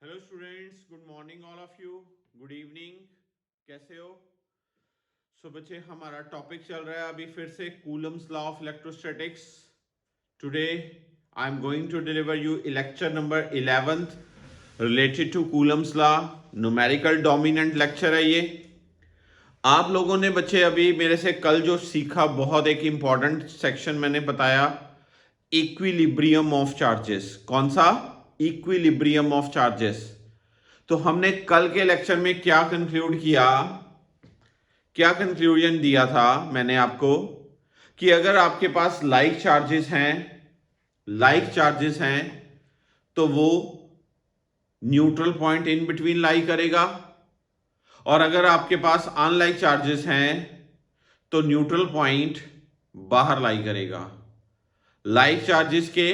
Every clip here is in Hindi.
Hello students, good morning all of you. Good evening. कैसे हो? सो बच्चे, हमारा टॉपिक चल रहा है अभी फिर से Coulomb's law of electrostatics. Today I am going to deliver you lecture number 11th related to Coulomb's law. Numerical dominant lecture है ये। आप लोगों ने बच्चे अभी मेरे से कल जो सीखा, बहुत एक इंपॉर्टेंट सेक्शन मैंने बताया, इक्विलिब्रियम ऑफ चार्जेस। कौन सा? Equilibrium of charges. तो हमने कल के लेक्चर में क्या कंक्लूड किया, क्या कंक्लूजन दिया था मैंने आपको, कि अगर आपके पास लाइक चार्जेस हैं तो वो न्यूट्रल पॉइंट इन बिटवीन लाई करेगा, और अगर आपके पास अनलाइक चार्जेस हैं तो न्यूट्रल पॉइंट बाहर लाई करेगा। लाइक चार्जेस के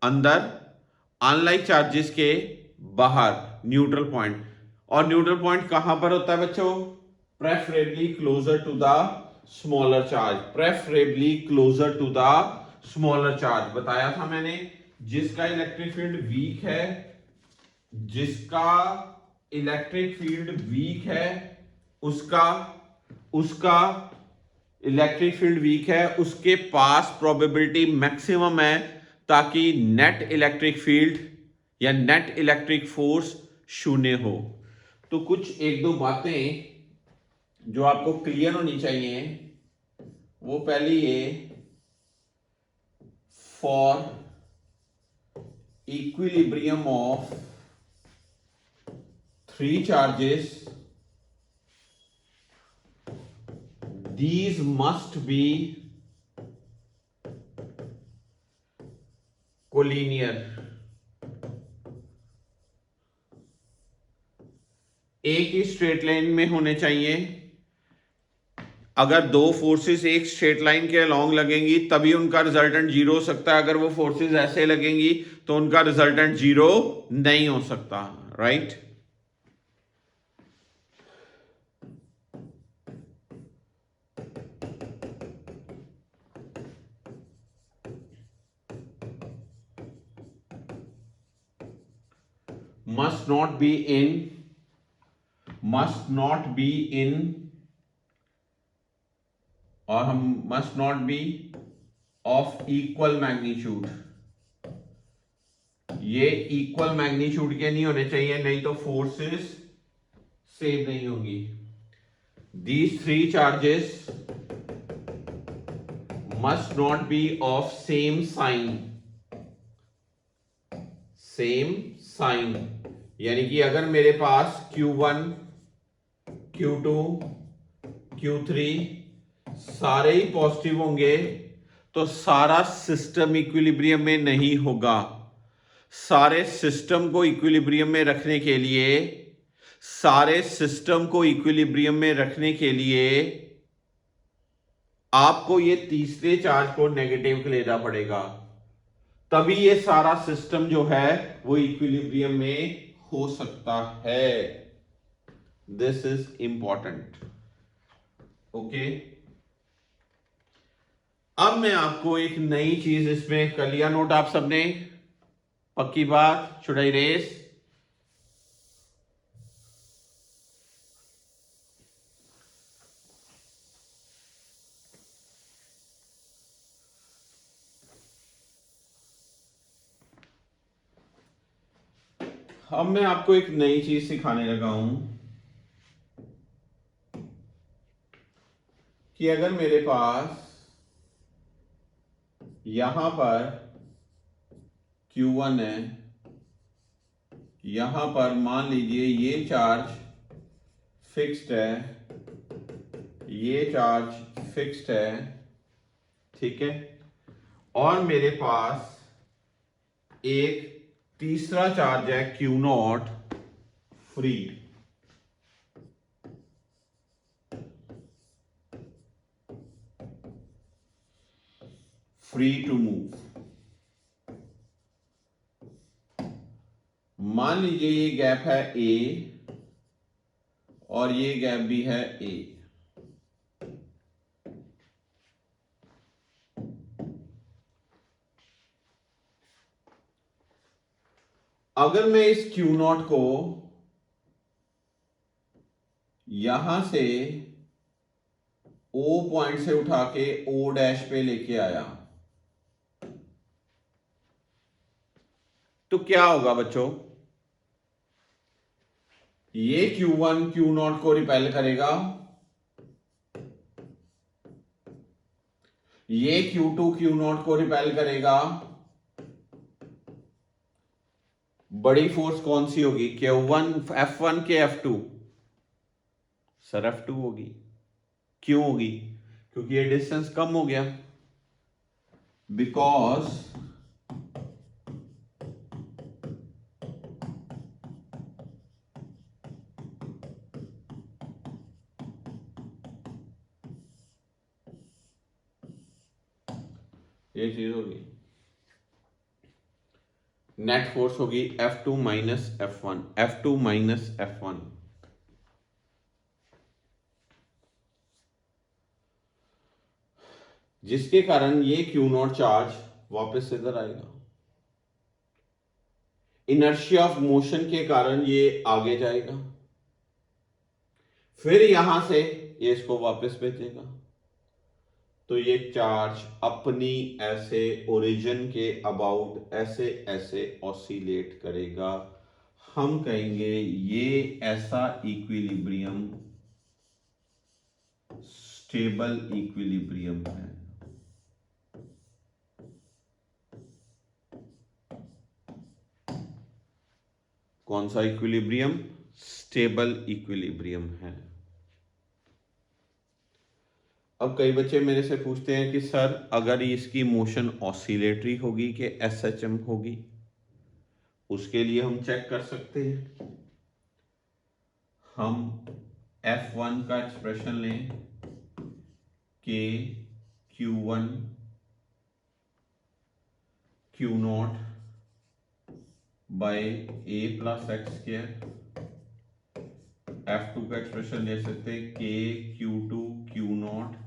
अंदर, अनलाइक चार्जेस के बाहर न्यूट्रल पॉइंट। और न्यूट्रल पॉइंट कहां पर होता है बच्चों? Preferably closer to the smaller charge. Preferably closer to the smaller charge बताया था मैंने। जिसका इलेक्ट्रिक फील्ड वीक है, जिसका इलेक्ट्रिक फील्ड वीक है, उसका उसका इलेक्ट्रिक फील्ड वीक है, उसके पास प्रोबेबिलिटी मैक्सिमम है ताकि नेट इलेक्ट्रिक फील्ड या नेट इलेक्ट्रिक फोर्स शून्य हो। तो कुछ एक दो बातें जो आपको क्लियर होनी चाहिए, वो पहली ये, for equilibrium of three charges these must be collinear। एक ही स्ट्रेट लाइन में होने चाहिए। अगर दो फोर्सेस एक स्ट्रेट लाइन के अलोंग लगेंगी तभी उनका रिजल्टेंट जीरो हो सकता है। अगर वो फोर्सेस ऐसे लगेंगी तो उनका रिजल्टेंट जीरो नहीं हो सकता। Right? must not be in must not be in और हम must not be of equal magnitude। ये इक्वल मैग्नीट्यूड के नहीं होने चाहिए, नहीं तो फोर्सेस सेम नहीं होंगी। These three charges must not be of same sign। Same sign यानी कि अगर मेरे पास Q1, Q2, Q3 सारे ही पॉजिटिव होंगे तो सारा सिस्टम इक्विलिब्रियम में नहीं होगा। सारे सिस्टम को इक्विलिब्रियम में रखने के लिए आपको ये तीसरे चार्ज को नेगेटिव लेना पड़ेगा, तभी ये सारा सिस्टम जो है वो इक्विलिब्रियम में हो सकता है। This is important. ओके, अब मैं आपको एक नई चीज इसमें कर लिया नोट आप सबने, पक्की बात। Should I raise? अब मैं आपको एक नई चीज सिखाने लगा हूं कि अगर मेरे पास यहां पर Q1 है, यहां पर मान लीजिए ये चार्ज फिक्स्ड है, ये चार्ज फिक्स्ड है, ठीक है, और मेरे पास एक तीसरा चार्ज है Q0 free. Free to move. मान लीजिए ये गैप है A और ये गैप भी है A। अगर मैं इस Q नॉट को यहां से O पॉइंट से उठा के O डैश पे लेके आया तो क्या होगा बच्चों? ये Q1 Q नॉट को रिपेल करेगा, ये Q2 Q नॉट को रिपेल करेगा। बड़ी फोर्स कौन सी होगी? Q1 F1 के F2? सर F2 होगी। क्यों होगी? क्योंकि ये डिस्टेंस कम हो गया, बिकॉज ये चीज होगी, नेट फोर्स होगी F2 minus F1, F2 minus F1। जिसके कारण ये Q नॉट चार्ज वापस इधर आएगा। इनर्शिया ऑफ मोशन के कारण ये आगे जाएगा, फिर यहां से ये इसको वापस भेजेगा। तो ये चार्ज अपनी ऐसे ओरिजिन के अबाउट ऐसे ऐसे ऑसिलेट करेगा। हम कहेंगे ये ऐसा इक्विलिब्रियम स्टेबल इक्विलिब्रियम है। कौन सा इक्विलिब्रियम? स्टेबल इक्विलिब्रियम है। अब कई बच्चे मेरे से पूछते हैं कि सर अगर इसकी मोशन ऑसिलेटरी होगी कि एसएचएम होगी, उसके लिए हम चेक कर सकते हैं। हम F1 का एक्सप्रेशन लें कि Q1 Q naught by A plus x square. F2 का एक्सप्रेशन ले सकते हैं K Q2 Q naught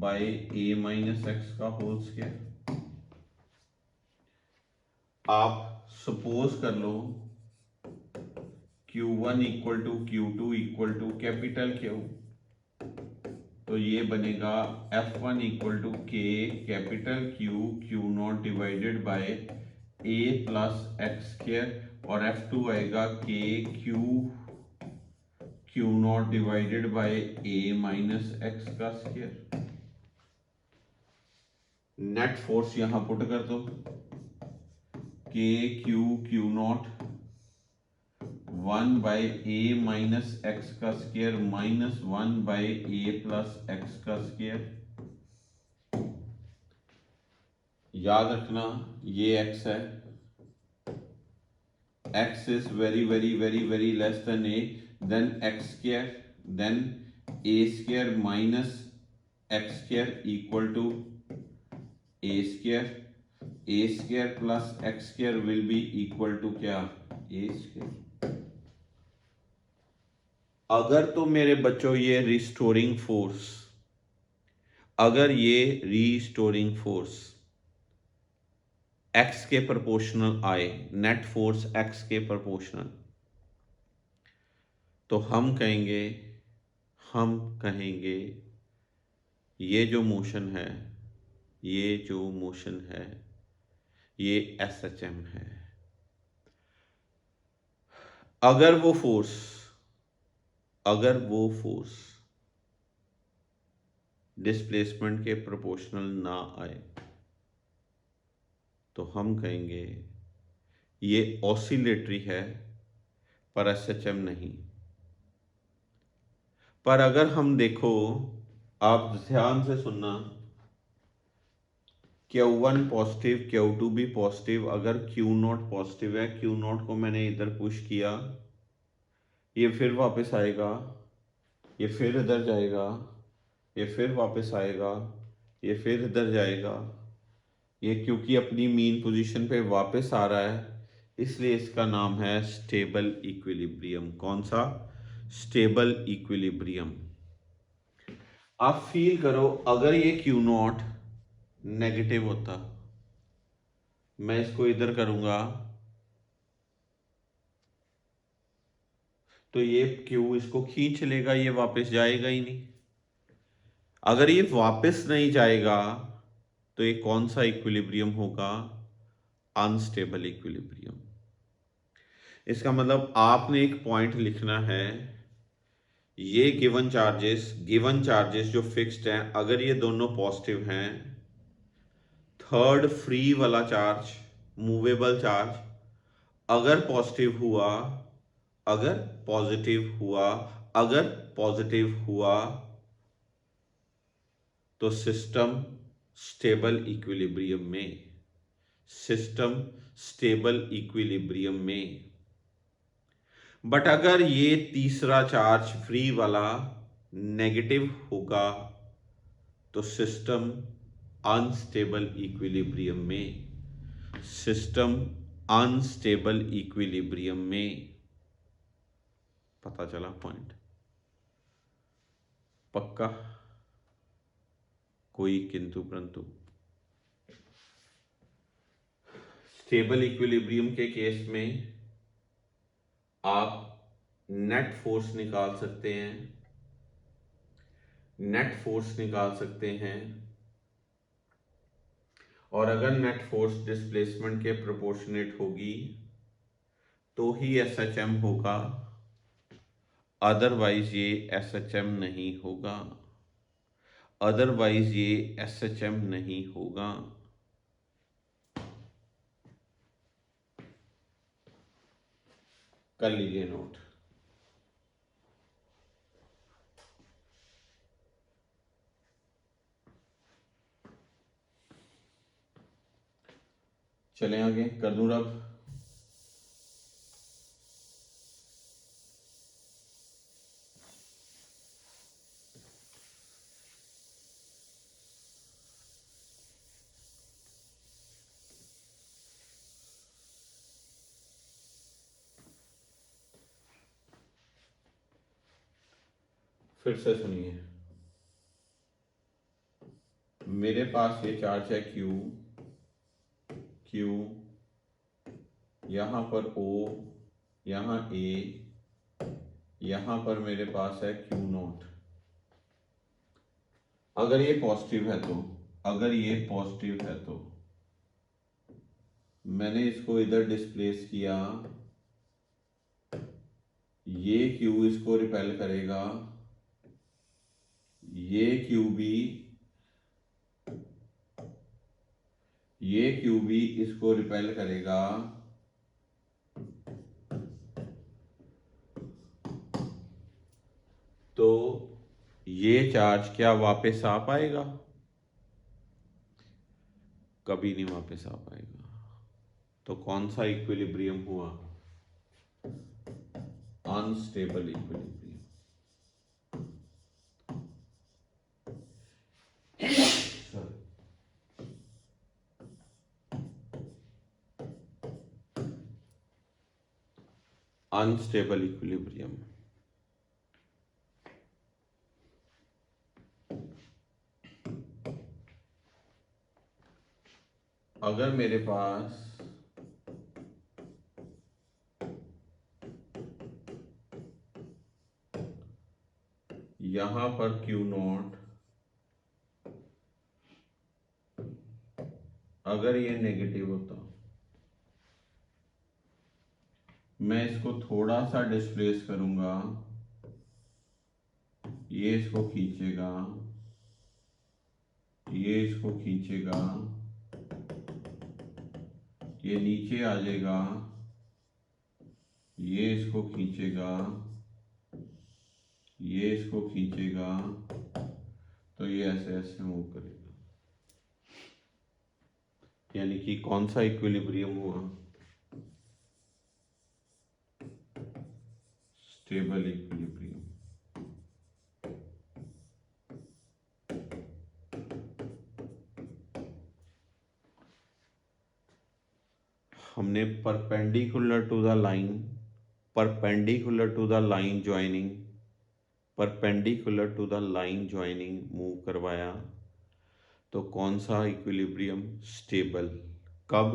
by A minus x का होल स्क्वायर। आप सपोज कर लो Q1 equal to Q2 equal to capital Q, तो ये बनेगा F1 इक्वल टू K कैपिटल Q Q naught divided by A plus x square, और F2 आएगा K Q naught divided by A minus x का स्क्वायर। नेट फोर्स यहां पुट कर दो, K Q naught 1 by A minus x का square minus 1 by A plus x का स्क्वायर। याद रखना ये x है, x is very very very very less than a, then x square, then a square minus x square equal to a square, a square plus x square will be equal to क्या? a square। अगर तो मेरे बच्चों ये रिस्टोरिंग फोर्स, अगर ये रिस्टोरिंग फोर्स x के प्रोपोर्शनल आए, नेट फोर्स x के प्रोपोर्शनल, तो हम कहेंगे ये जो मोशन है, ये जो मोशन है ये एसएचएम है। अगर वो फोर्स डिस्प्लेसमेंट के प्रोपोर्शनल ना आए तो हम कहेंगे ये ऑसिलेटरी है पर एसएचएम नहीं। पर अगर हम देखो, आप ध्यान से सुनना, Q1 पॉजिटिव Q2 भी पॉजिटिव, अगर Q नॉट पॉजिटिव है, Q नॉट को मैंने इधर पुश किया, ये फिर वापस आएगा, ये फिर इधर जाएगा, ये फिर वापस आएगा, ये फिर इधर जाएगा। ये क्योंकि अपनी मीन पोजीशन पे वापस आ रहा है, इसलिए इसका नाम है स्टेबल इक्विलिब्रियम। कौन सा? Stable equilibrium. आप फील करो, अगर ये Q नॉट नेगेटिव होता, मैं इसको इधर करूंगा तो ये Q इसको खींच लेगा, ये वापस जाएगा ही नहीं। अगर ये वापस नहीं जाएगा तो ये कौन सा इक्विलिब्रियम होगा? Unstable equilibrium. इसका मतलब आपने एक पॉइंट लिखना है, ये गिवन चार्जेस जो फिक्स्ड हैं, अगर ये दोनों पॉजिटिव हैं, थर्ड फ्री वाला चार्ज, मूवेबल चार्ज, अगर पॉजिटिव हुआ अगर पॉजिटिव हुआ तो सिस्टम स्टेबल इक्विलिब्रियम में। बट अगर ये तीसरा चार्ज फ्री वाला नेगेटिव होगा तो सिस्टम अनस्टेबल इक्विलिब्रियम में। पता चला पॉइंट? पक्का? कोई किंतु परंतु? स्टेबल इक्विलिब्रियम के केस में आप नेट फोर्स निकाल सकते हैं, और अगर नेट फोर्स डिस्प्लेसमेंट के प्रोपोर्शनेट होगी तो ही SHM होगा, अदरवाइज ये SHM नहीं होगा। कर लीजिए नोट। चलें आगे, कर दूं रब? फिर से सुनिए, मेरे पास ये चार्ज है Q, यहां पर O, यहां A, यहां पर मेरे पास है Q0। अगर ये पॉजिटिव है तो मैंने इसको इधर डिस्प्लेस किया, ये Q इसको रिपेल करेगा, ये Q भी इसको रिपेल करेगा, तो ये चार्ज क्या वापस आ पाएगा? कभी नहीं वापस आ पाएगा। तो कौन सा इक्विलिब्रियम हुआ? Unstable equilibrium. Unstable equilibrium. अगर मेरे पास यहां पर Q0, अगर ये नेगेटिव होता, मैं इसको थोड़ा सा डिस्प्लेस करूंगा, ये इसको खींचेगा, ये इसको खींचेगा, ये नीचे आ जाएगा, ये इसको खींचेगा, ये इसको खींचेगा, तो ये ऐसे ऐसे मूव करेगा। यानी कि कौन सा इक्विलिब्रियम हुआ? Stable equilibrium. हमने perpendicular to the line joining move करवाया, तो कौन सा इक्विलिब्रियम स्टेबल? कब?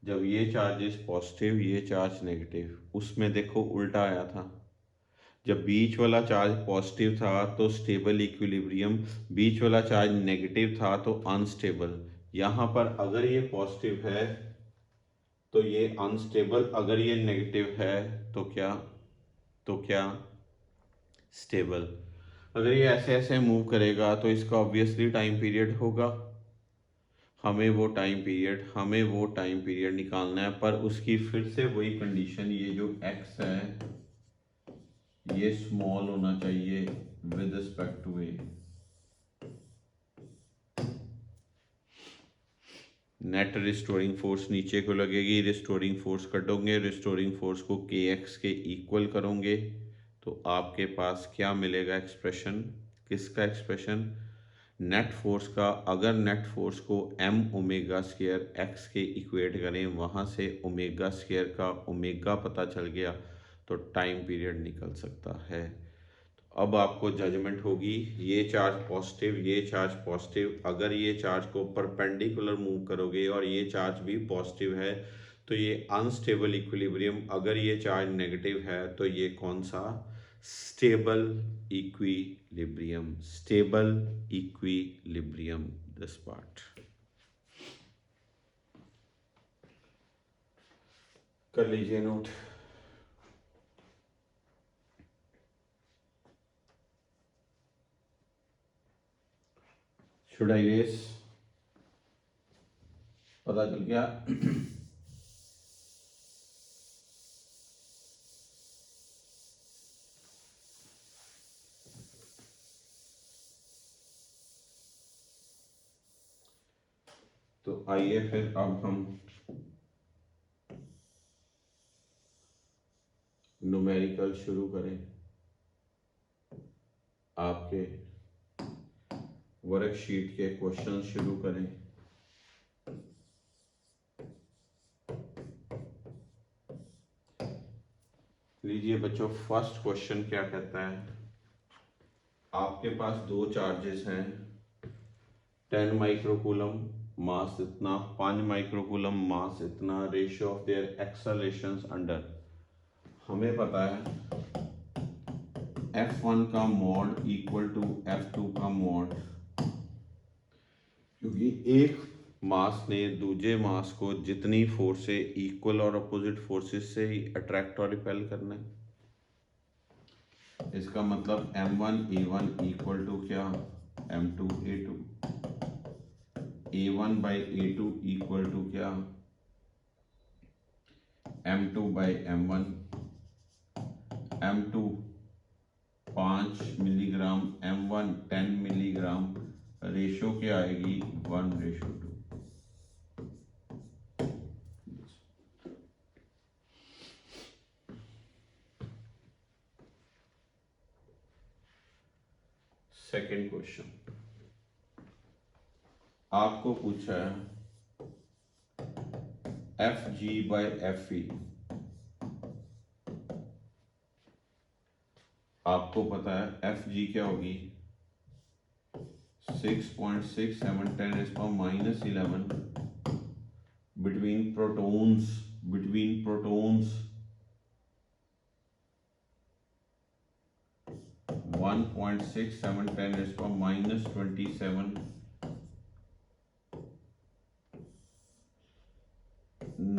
जब ये चार्जेस पॉजिटिव, ये चार्ज नेगेटिव। उसमें देखो उल्टा आया था, जब बीच वाला चार्ज पॉजिटिव था तो स्टेबल इक्विलिब्रियम, बीच वाला चार्ज नेगेटिव था तो अनस्टेबल। यहाँ पर अगर ये पॉजिटिव है तो ये अनस्टेबल, अगर ये नेगेटिव है तो क्या स्टेबल। अगर ये ऐसे ऐसे मूव करेगा तो इसका ऑब्वियसली टाइम पीरियड होगा, हमें वो टाइम पीरियड निकालना है। पर उसकी फिर से वही कंडीशन, ये जो x है ये स्मॉल होना चाहिए with respect to A. Net restoring force नीचे को लगेगी, रिस्टोरिंग फोर्स कटोगे, रिस्टोरिंग फोर्स को kx के इक्वल करोगे तो आपके पास क्या मिलेगा एक्सप्रेशन, किसका एक्सप्रेशन, नेट फोर्स का। अगर नेट फोर्स को m ओमेगा स्क्वायर x के इक्वेट करें, वहाँ से ओमेगा स्क्वायर का ओमेगा पता चल गया तो टाइम पीरियड निकल सकता है। अब आपको जजमेंट होगी, ये चार्ज पॉजिटिव, ये चार्ज पॉजिटिव, अगर ये चार्ज को परपेंडिकुलर मूव करोगे और ये चार्ज भी पॉजिटिव है तो ये अनस्टेबल इक्विलिब्रियम, अगर ये चार्ज नेगेटिव है तो ये कौन सा, stable equilibrium, stable equilibrium, this part कर लीजिए नोट। शुड आई रेस, पता चल गया। तो आइए फिर अब हम न्यूमेरिकल शुरू करें। आपके वर्कशीट के क्वेश्चन शुरू करें। लीजिए बच्चों, फर्स्ट क्वेश्चन क्या कहता है, आपके पास दो चार्जेस हैं, 10 माइक्रोकूलम मास इतना, 5 माइक्रोकूलम मास इतना, रेशियो ऑफ देयर एक्सेलरेशंस अंडर। हमें पता है F1 का मॉड इक्वल टू F2 का मॉड, क्योंकि एक मास ने दूसरे मास को जितनी फोर्स से इक्वल और अपोजिट फोर्सेस से ही अट्रैक्ट और रिपेल करना है। इसका मतलब M1 A1 इक्वल टू क्या, M2 A2, A1 by A2 equal to क्या, M2 by M1, M2 5 milligram, M1 10 milligram, ratio क्या आएगी 1:2। सेकेंड क्वेश्चन आपको पूछा है Fg बाई Fe, आपको पता है Fg क्या होगी 6.67 10⁻11 between protons 1.67 10⁻27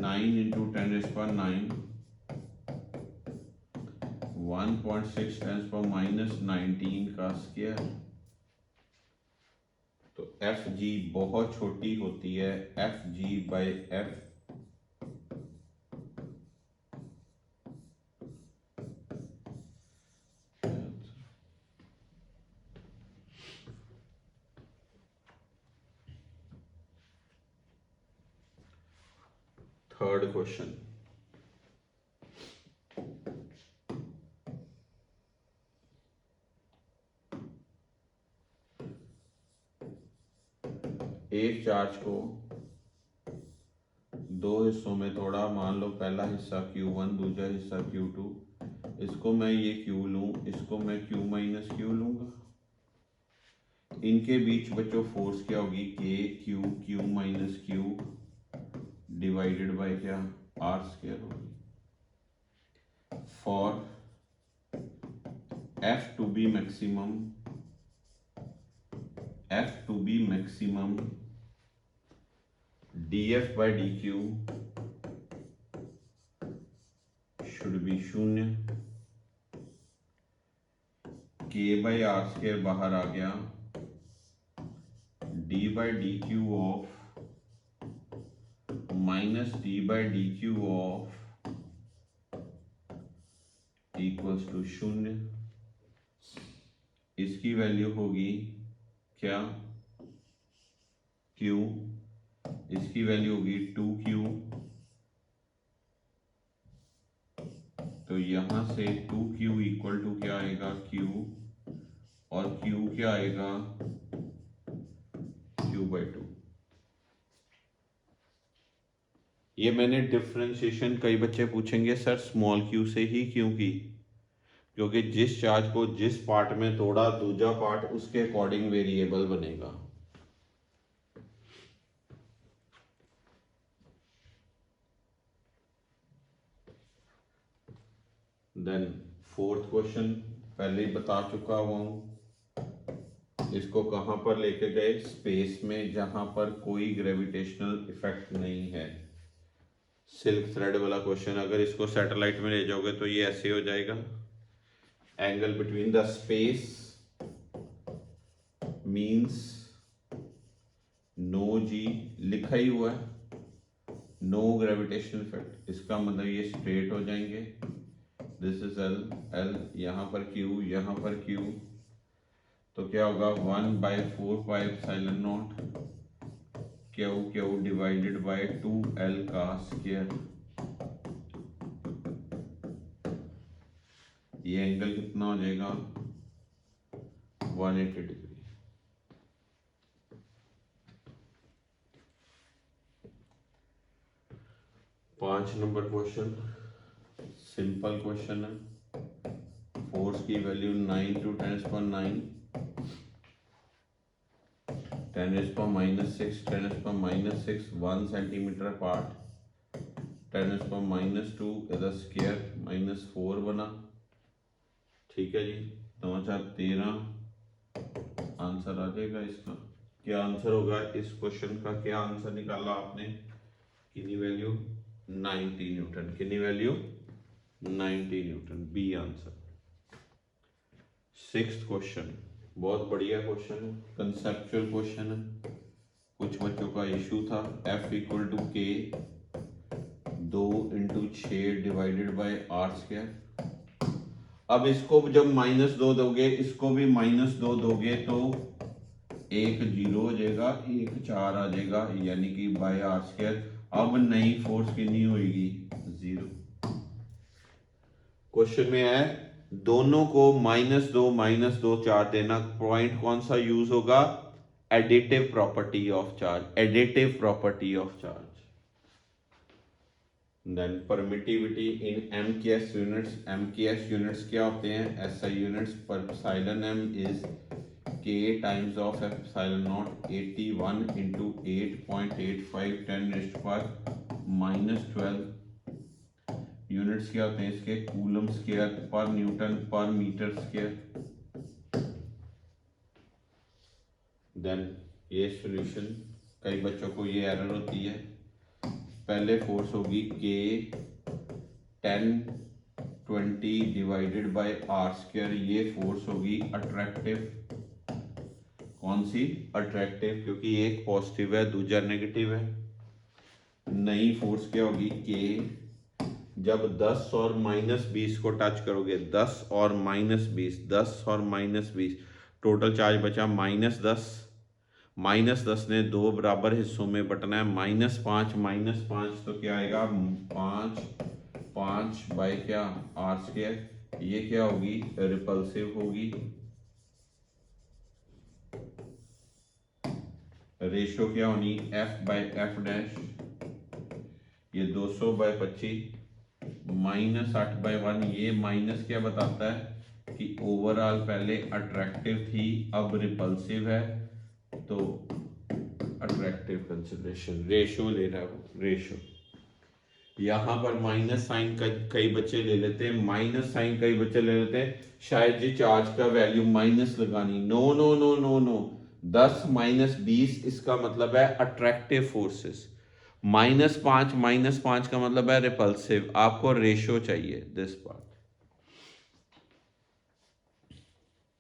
9 into 10⁻9 1.6 10⁻19 का स्क्वायर। तो Fg बहुत छोटी होती है, Fg by F third question, एक चार्ज को दो हिस्सों में तोड़ा, मान लो पहला हिस्सा Q1 दूसरा हिस्सा Q2, इसको मैं ये Q लूं, इसको मैं Q माइनस Q लूंगा। इनके बीच बच्चों फोर्स क्या होगी, Q minus Q divided by क्या, R स्क्वायर होगी। For F to be maximum dF by dQ should be 0, K by R square बाहर आ गया, D by dQ of minus D by dQ of equals to 0, इसकी वैल्यू होगी क्या, Q, इसकी वैल्यू होगी 2Q, तो यहां से 2Q इक्वल टू क्या आएगा Q, और Q क्या आएगा Q by 2। ये मैंने डिफरेंशिएशन, कई बच्चे पूछेंगे सर स्मॉल q से ही क्यों की, क्योंकि जिस चार्ज को जिस पार्ट में तोड़ा दूसरा पार्ट उसके अकॉर्डिंग वेरिएबल बनेगा। देन फोर्थ क्वेश्चन पहले ही बता चुका हुआ हूं, इसको कहां पर लेके गए, स्पेस में जहां पर कोई ग्रेविटेशनल इफेक्ट नहीं है। सिल्क थ्रेड वाला क्वेश्चन, अगर इसको सैटेलाइट में ले जाओगे तो ये ऐसे हो जाएगा, angle between the space means no जी, लिखा ही हुआ है नो ग्रेविटेशनल इफेक्ट, इसका मतलब ये स्ट्रेट हो जाएंगे, दिस इज एल, एल यहां पर क्यू, यहां पर क्यू, तो क्या होगा 1/4πε0 क्यू डिवाइडेड बाय 2L का स्क्वायर। ये एंगल कितना हो जाएगा 180 डिग्री। पांच नंबर क्वेश्चन सिंपल क्वेश्चन है, फोर्स की वैल्यू 9 × 10⁻⁹, 10⁻⁻6, 10⁻�6 1 सेंटीमीटर अपार्ट, 10⁻⁻2 इधर स्क्वायर -4 बना, ठीक है जी, 9 × 4 13, आंसर आ जाएगा इसका। क्या आंसर होगा इस क्वेश्चन का, क्या आंसर निकाला आपने, कितनी वैल्यू 90 न्यूटन, कितनी value 90 newton, B answer. Sixth question बहुत बढ़िया क्वेश्चन है, कंसेप्चुअल क्वेश्चन है, कुछ बच्चों का इशू था, F = K 2 × 6 divided by R²। अब इसको जब -2 दोगे, इसको भी -2 दोगे तो एक 0 हो जाएगा, एक 4 आ जाएगा, यानी कि बाय R²। अब नई फोर्स कितनी होगी 0। क्वेश्चन में है दोनों को -2 चार्ज देना, पॉइंट कौन सा यूज होगा, additive property of charge, additive property of charge. Then permittivity in MKS units, MKS units क्या होते हैं, SI यूनिट्स, पर εm is K times of ε0, 81 × 8.85 10⁻⁻12 units क्या होते हैं इसके, coulomb square per newton per metre square. Then ये सॉल्यूशन, कई बच्चों को ये एरर होती है, पहले फोर्स होगी K 10-20 डिवाइडेड बाय R², ये फोर्स होगी अट्रैक्टिव, कौन सी अट्रैक्टिव, क्योंकि एक पॉजिटिव है दूसरा नेगेटिव है। नई फोर्स क्या होगी K, जब 10 और -20 को टच करोगे, 10 और -20, 10 और -20, टोटल चार्ज बचा -10, -10 ने 2 बराबर हिस्सों में बंटना है, -5 तो क्या आएगा 5 बाय क्या R², ये क्या होगी रिपल्सिव होगी, रेशो क्या होनी F/F', ये 200/25, -8/1, ये माइनस क्या बताता है कि ओवरऑल पहले अट्रैक्टिव थी अब रिपल्सिव है, तो अट्रैक्टिव कंसिडरेशन, रेशो ले रहा है वो, रेशो। यहाँ पर माइनस साइन कई बच्चे ले लेते हैं, माइनस साइन कई बच्चे ले लेते हैं, शायद जी चार्ज का वैल्यू माइनस लगानी। No no no no no, 10 minus 20 इसका मतलब है अट्रैक्टिव फोर्सेस, -5 का मतलब है रिपल्सिव। आपको रेशो चाहिए this part.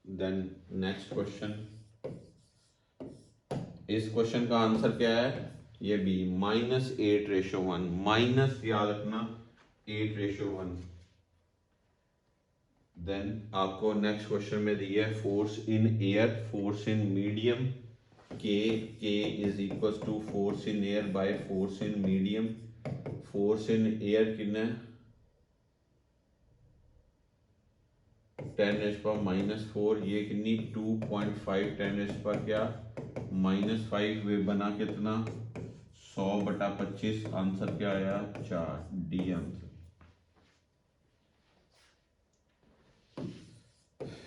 Then next question, इस क्वेश्चन का आंसर क्या है, ये बी, -8:1, माइनस याद रखना 8:1। देन आपको नेक्स्ट क्वेश्चन में दिया है force in air, force in medium, K is equal to force in air by force in medium. Force in air कितना है, 10⁻⁴, ये कितनी 2.5, 10⁻, क्या -5, वे बना कितना 100/25, आंसर क्या आया 4, डी आंसर।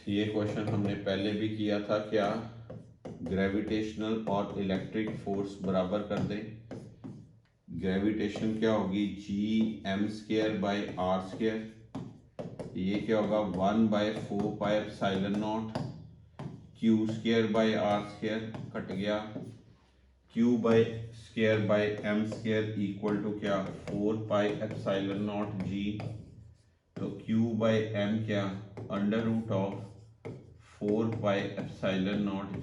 ये क्वेश्चन हमने पहले भी किया था, क्या ग्रेविटेशनल और इलेक्ट्रिक फोर्स बराबर कर दें। ग्रेविटेशन क्या होगी, Gm²/r², ये क्या होगा 1/4πε0, Q²/r² कट गया, Q²/m² इक्वल टू क्या 4πε0 g, तो Q/m क्या √4πε0 g,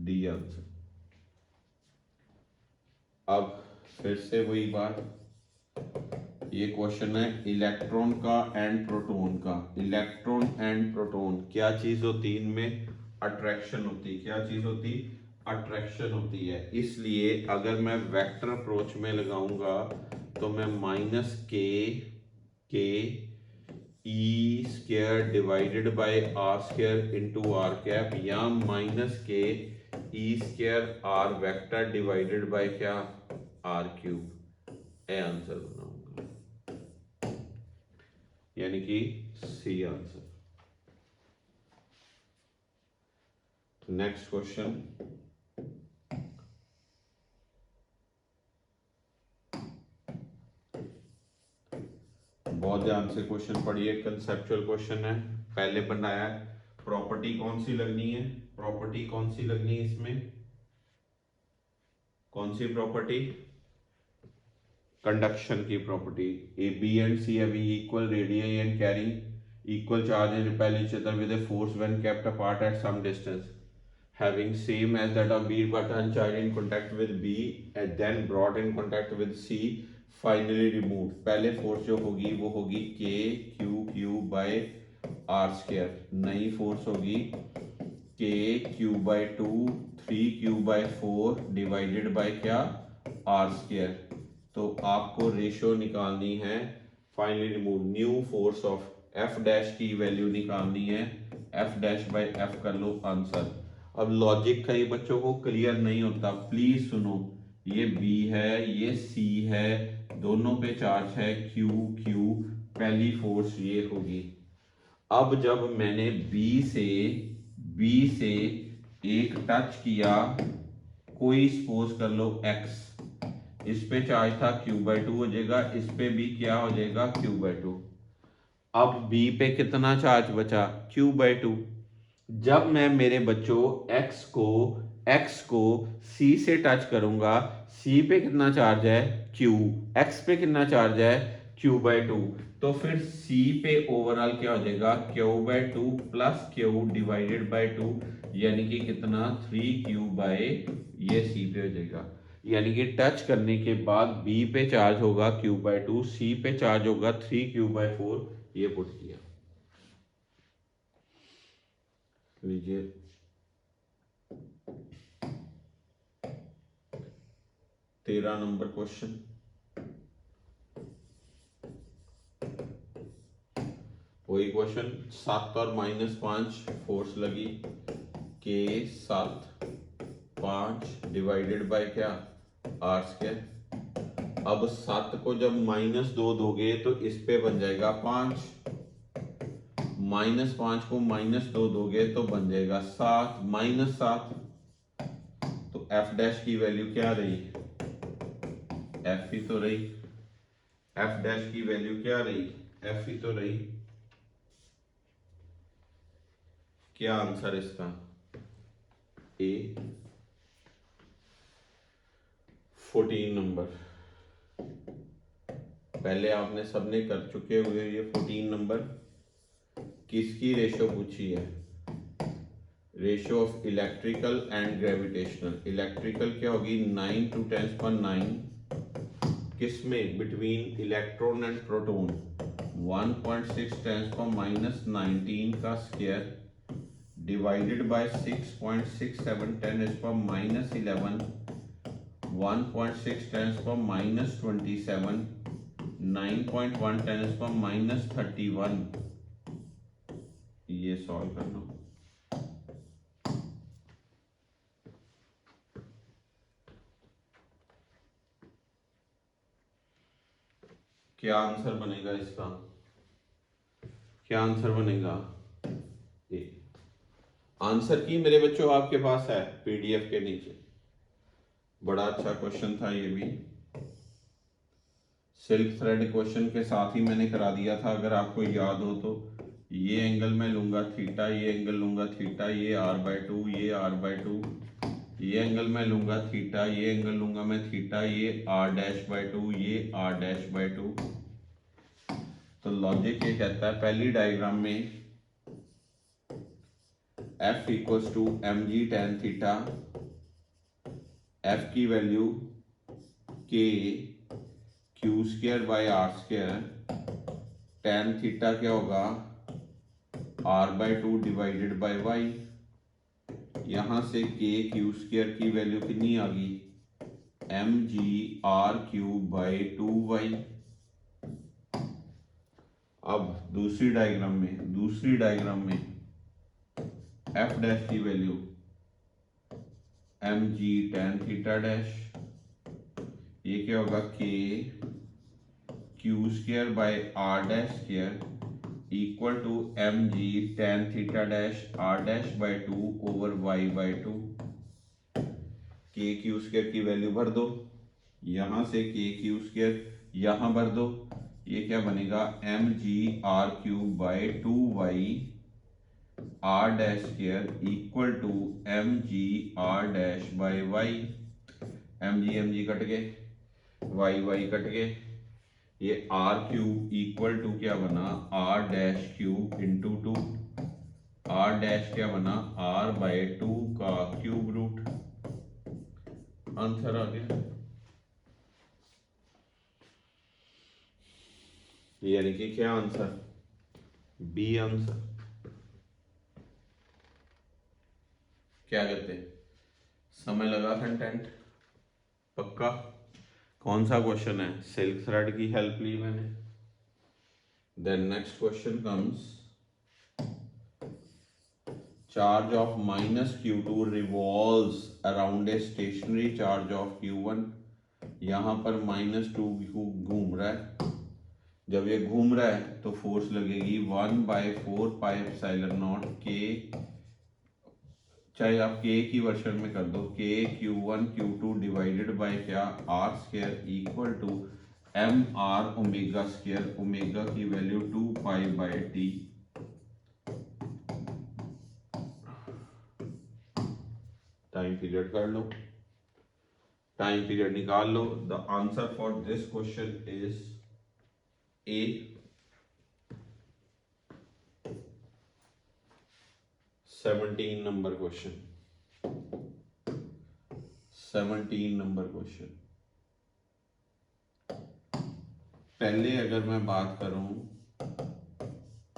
डी आंसर। अब फिर से वही बात, ये क्वेश्चन है इलेक्ट्रॉन का एंड प्रोटॉन का। इलेक्ट्रॉन एंड प्रोटॉन क्या चीज होती है, इनमें अट्रैक्शन होती है। क्या चीज होती, अट्रैक्शन होती है। इसलिए अगर मैं वेक्टर अप्रोच में लगाऊंगा तो मैं -k E² divided by r² into r cap, या -k E² r vector divided by क्या r³, ए आंसर बनाऊंगा, यानी कि सी आंसर। नेक्स्ट क्वेश्चन, बहुत ध्यान से क्वेश्चन पढ़िए, कंसेप्चुअल क्वेश्चन है, पहले बनाया है। प्रॉपर्टी कौन सी लगनी है, प्रॉपर्टी कौन सी लगनी है इसमें, कौन सी प्रॉपर्टी, कंडक्शन की property. A B and C have equal radius and carrying equal charge and repel each other with a force when kept apart at some distance having same as that of B but uncharged in contact with B and then brought in contact with C, finally removed। पहले फोर्स जो होगी वो होगी KQ/r², नई फोर्स होगी KQ/2 3Q/4 डिवाइडेड बाय क्या r²। तो आपको रेशो निकालनी है, finally remove, new force of F' की वैल्यू निकालनी है, F'/F कर लो आंसर। अब लॉजिक कई बच्चों को क्लियर नहीं होता, प्लीज सुनो, ये B है, ये C है, दोनों पे चार्ज है Q, पहली फोर्स ये होगी। अब जब मैंने B से एक टच किया, कोई सपोज कर लो X, इस पे चार्ज था Q/2 हो जाएगा, इस पे भी क्या हो जाएगा Q/2। अब B पे कितना चार्ज बचा Q/2। जब मैं मेरे बच्चों x को C से टच करूंगा, C पे कितना चार्ज है Q, x पे कितना चार्ज है Q/2, तो फिर C पे ओवरऑल क्या हो जाएगा Q/2 plus Q divided by 2, यानी कि कितना 3Q ये C पे हो जाएगा। यानी कि टच करने के बाद B पे चार्ज होगा Q/2, C पे चार्ज होगा 3Q/4, ये पुट किया। लीजिए 13 नंबर क्वेश्चन, वही क्वेश्चन, 7 और -5 फोर्स लगी, K 7 5 डिवाइडेड बाय क्या r²। अब 7 को जब -2 दोगे तो इस पे बन जाएगा 5, -5 को -2 दोगे तो बन जाएगा 7, -7, तो एफ डैश की वैल्यू क्या रही, एफ ही तो रही, एफ डैश की वैल्यू क्या रही, एफ ही तो रही। क्या आंसर इसका, ए 14 नंबर। पहले आपने सबने कर चुके हुए ये 14 नंबर। किसकी रेशो पूछी है, ratio of electrical and gravitational. Electrical क्या होगी 9 × 10⁻⁹ किसमें, बिटवीन इलेक्ट्रॉन एंड प्रोटॉन 1.6 × 10⁻⁹ का स्क्वायर डिवाइडेड बाय 6.67 10⁻⁻11 1.6 10⁻⁻27 9.1 10⁻⁻31। ये सॉल्व करना। क्या आंसर बनेगा इसका, क्या आंसर बनेगा, ए। आंसर की मेरे बच्चों आपके पास है पीडीएफ के नीचे, बड़ा अच्छा क्वेश्चन था ये भी। सिल्क थ्रेड क्वेश्चन के साथ ही मैंने करा दिया था, अगर आपको याद हो तो। ये एंगल मैं लूंगा थीटा, ये एंगल लूंगा थीटा, ये r/2, ये r/2, ये एंगल मैं लूंगा थीटा, ये एंगल लूंगा मैं थीटा, ये r'/2, ये r'/2। तो लॉजिक ये कहता है पहली डायग्राम में f = mg tan theta, f की value k q²/r², tan theta क्या होगा r/2 डिवाइडेड बाय y। यहां से k q² की वैल्यू कितनी आ गई, mgr³/2y। अब दूसरी डायग्राम में f डैश की value mg tan theta dash, ये क्या होगा k q²/r² equal to mg tan theta dash r'/2/y/2। k q² की वैल्यू भर दो, यहां से k q² यहां भर दो, ये क्या बनेगा mgr³/2y r'² equal to mgr'/y। mg cut गए, y कट गए, ये r³ इक्वल टू क्या बना r'³ इंटू 2, r' क्या बना r/2 का क्यूब रूट। आंसर आ गया, यानी कि क्या आंसर, बी आंसर। क्या कहते हैं, समय लगा कंटेंट पक्का। कौन सा क्वेश्चन है, सिल्क थ्रेड की हेल्प ली मैंने। Then next question comes, charge of -q2 revolves around a stationary charge of q1। यहां पर -2q घूम रहा है, जब ये घूम रहा है तो फोर्स लगेगी 1/4πε0 k, चाहे आप k की वर्शन में कर दो, k q1 q2 divided by क्या r² equal to mr⍵², omega की वैल्यू 2π/t। टाइम पीरियड कर लो, टाइम पीरियड निकाल लो। The answer for this question is A. 17 number question, 17 number question. पहले अगर मैं बात करूं,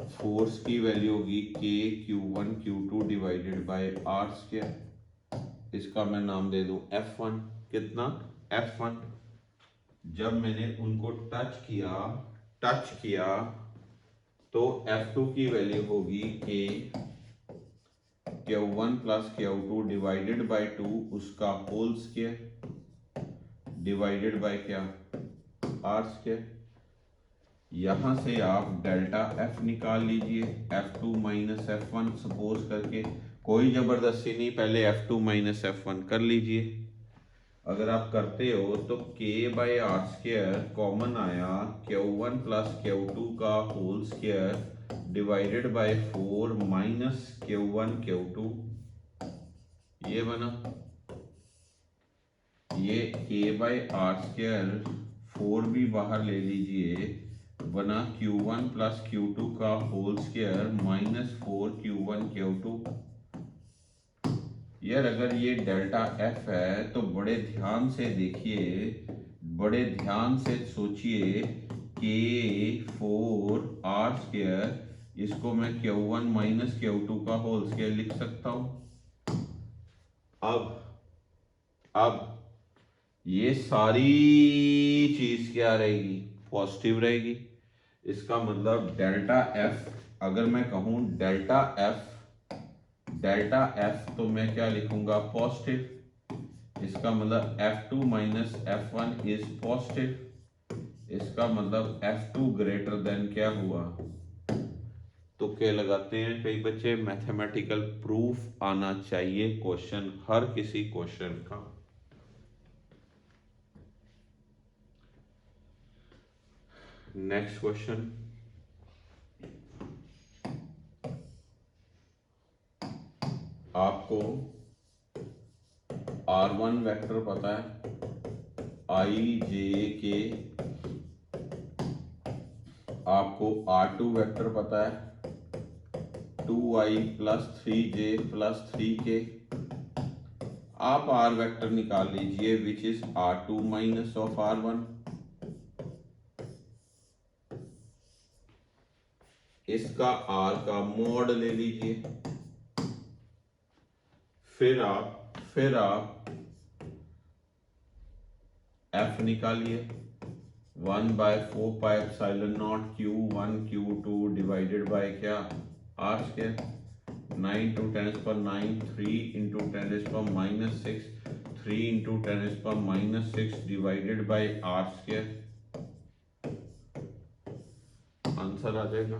फोर्स की वैल्यू होगी k q1 q2 divided bye r², इसका मैं नाम दे दूं F1। कितना, F1। जब मैंने उनको टच किया तो F2 की वैल्यू होगी k q1 + q2 divided bye 2 उसका होल स्क्वायर डिवाइडेड बाय क्या r²। यहां से आप डेल्टा F निकाल लीजिए, F2 - F1 सपोज करके, कोई जबरदस्ती नहीं, पहले F2 - F1 कर लीजिए। अगर आप करते हो तो k by R square common आया Q1 प्लस Q2 का whole square divided by 4 minus Q1 Q2, ये बना। ये k बाई आर स्क्वायर 4 भी बाहर ले लीजिए, बना Q1 प्लस Q2 का whole square minus 4 Q1 Q2। यार अगर ये डेल्टा एफ है तो बड़े ध्यान से देखिए, बड़े ध्यान से सोचिए, K4 आर स्क्वायर इसको मैं Q1 माइनस Q2 का होल स्क्वायर लिख सकता हूं। अब ये सारी चीज क्या रहेगी, पॉजिटिव रहेगी। इसका मतलब डेल्टा एफ, अगर मैं कहूं डेल्टा एफ तो मैं क्या लिखूंगा, पॉजिटिव। इसका मतलब F2 minus F1 is positive. इसका मतलब F2 ग्रेटर देन क्या हुआ। तो क्या लगाते हैं कई बच्चे, मैथमेटिकल प्रूफ आना चाहिए क्वेश्चन, हर किसी क्वेश्चन का। नेक्स्ट क्वेश्चन, आपको R1 वेक्टर पता है, I J K, आपको R2 वेक्टर पता है 2I plus 3J plus 3K। आप R वेक्टर निकाल लीजिए which is R2 minus of R1। इसका R का मॉड ले लीजिए, फिर आप F निकालिए, 1/4πε0 Q1 Q2 डिवाइडेड बाय क्या, R square. 9 × 10⁻⁹ 3 × 10⁻⁻⁶, 3 × 10⁻⁻⁶ divided by R square. Answer आ जाएगा।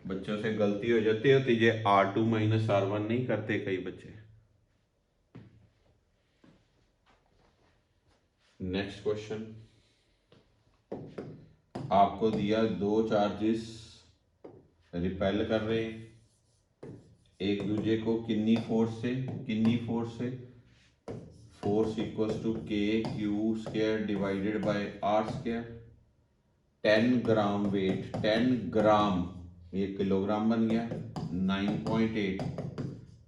बच्चों से गलती हो जाती है, ये R2 माइनस R1 नहीं करते कई बच्चे। नेक्स्ट क्वेश्चन, आपको दिया दो चार्जेस रिपेल कर रहे हैं एक दूसरे को, कितनी फोर्स से, force equals to KQ square divided by R square. 10 gram weight, 10 gram, ये किलोग्राम बन गया, 9.8,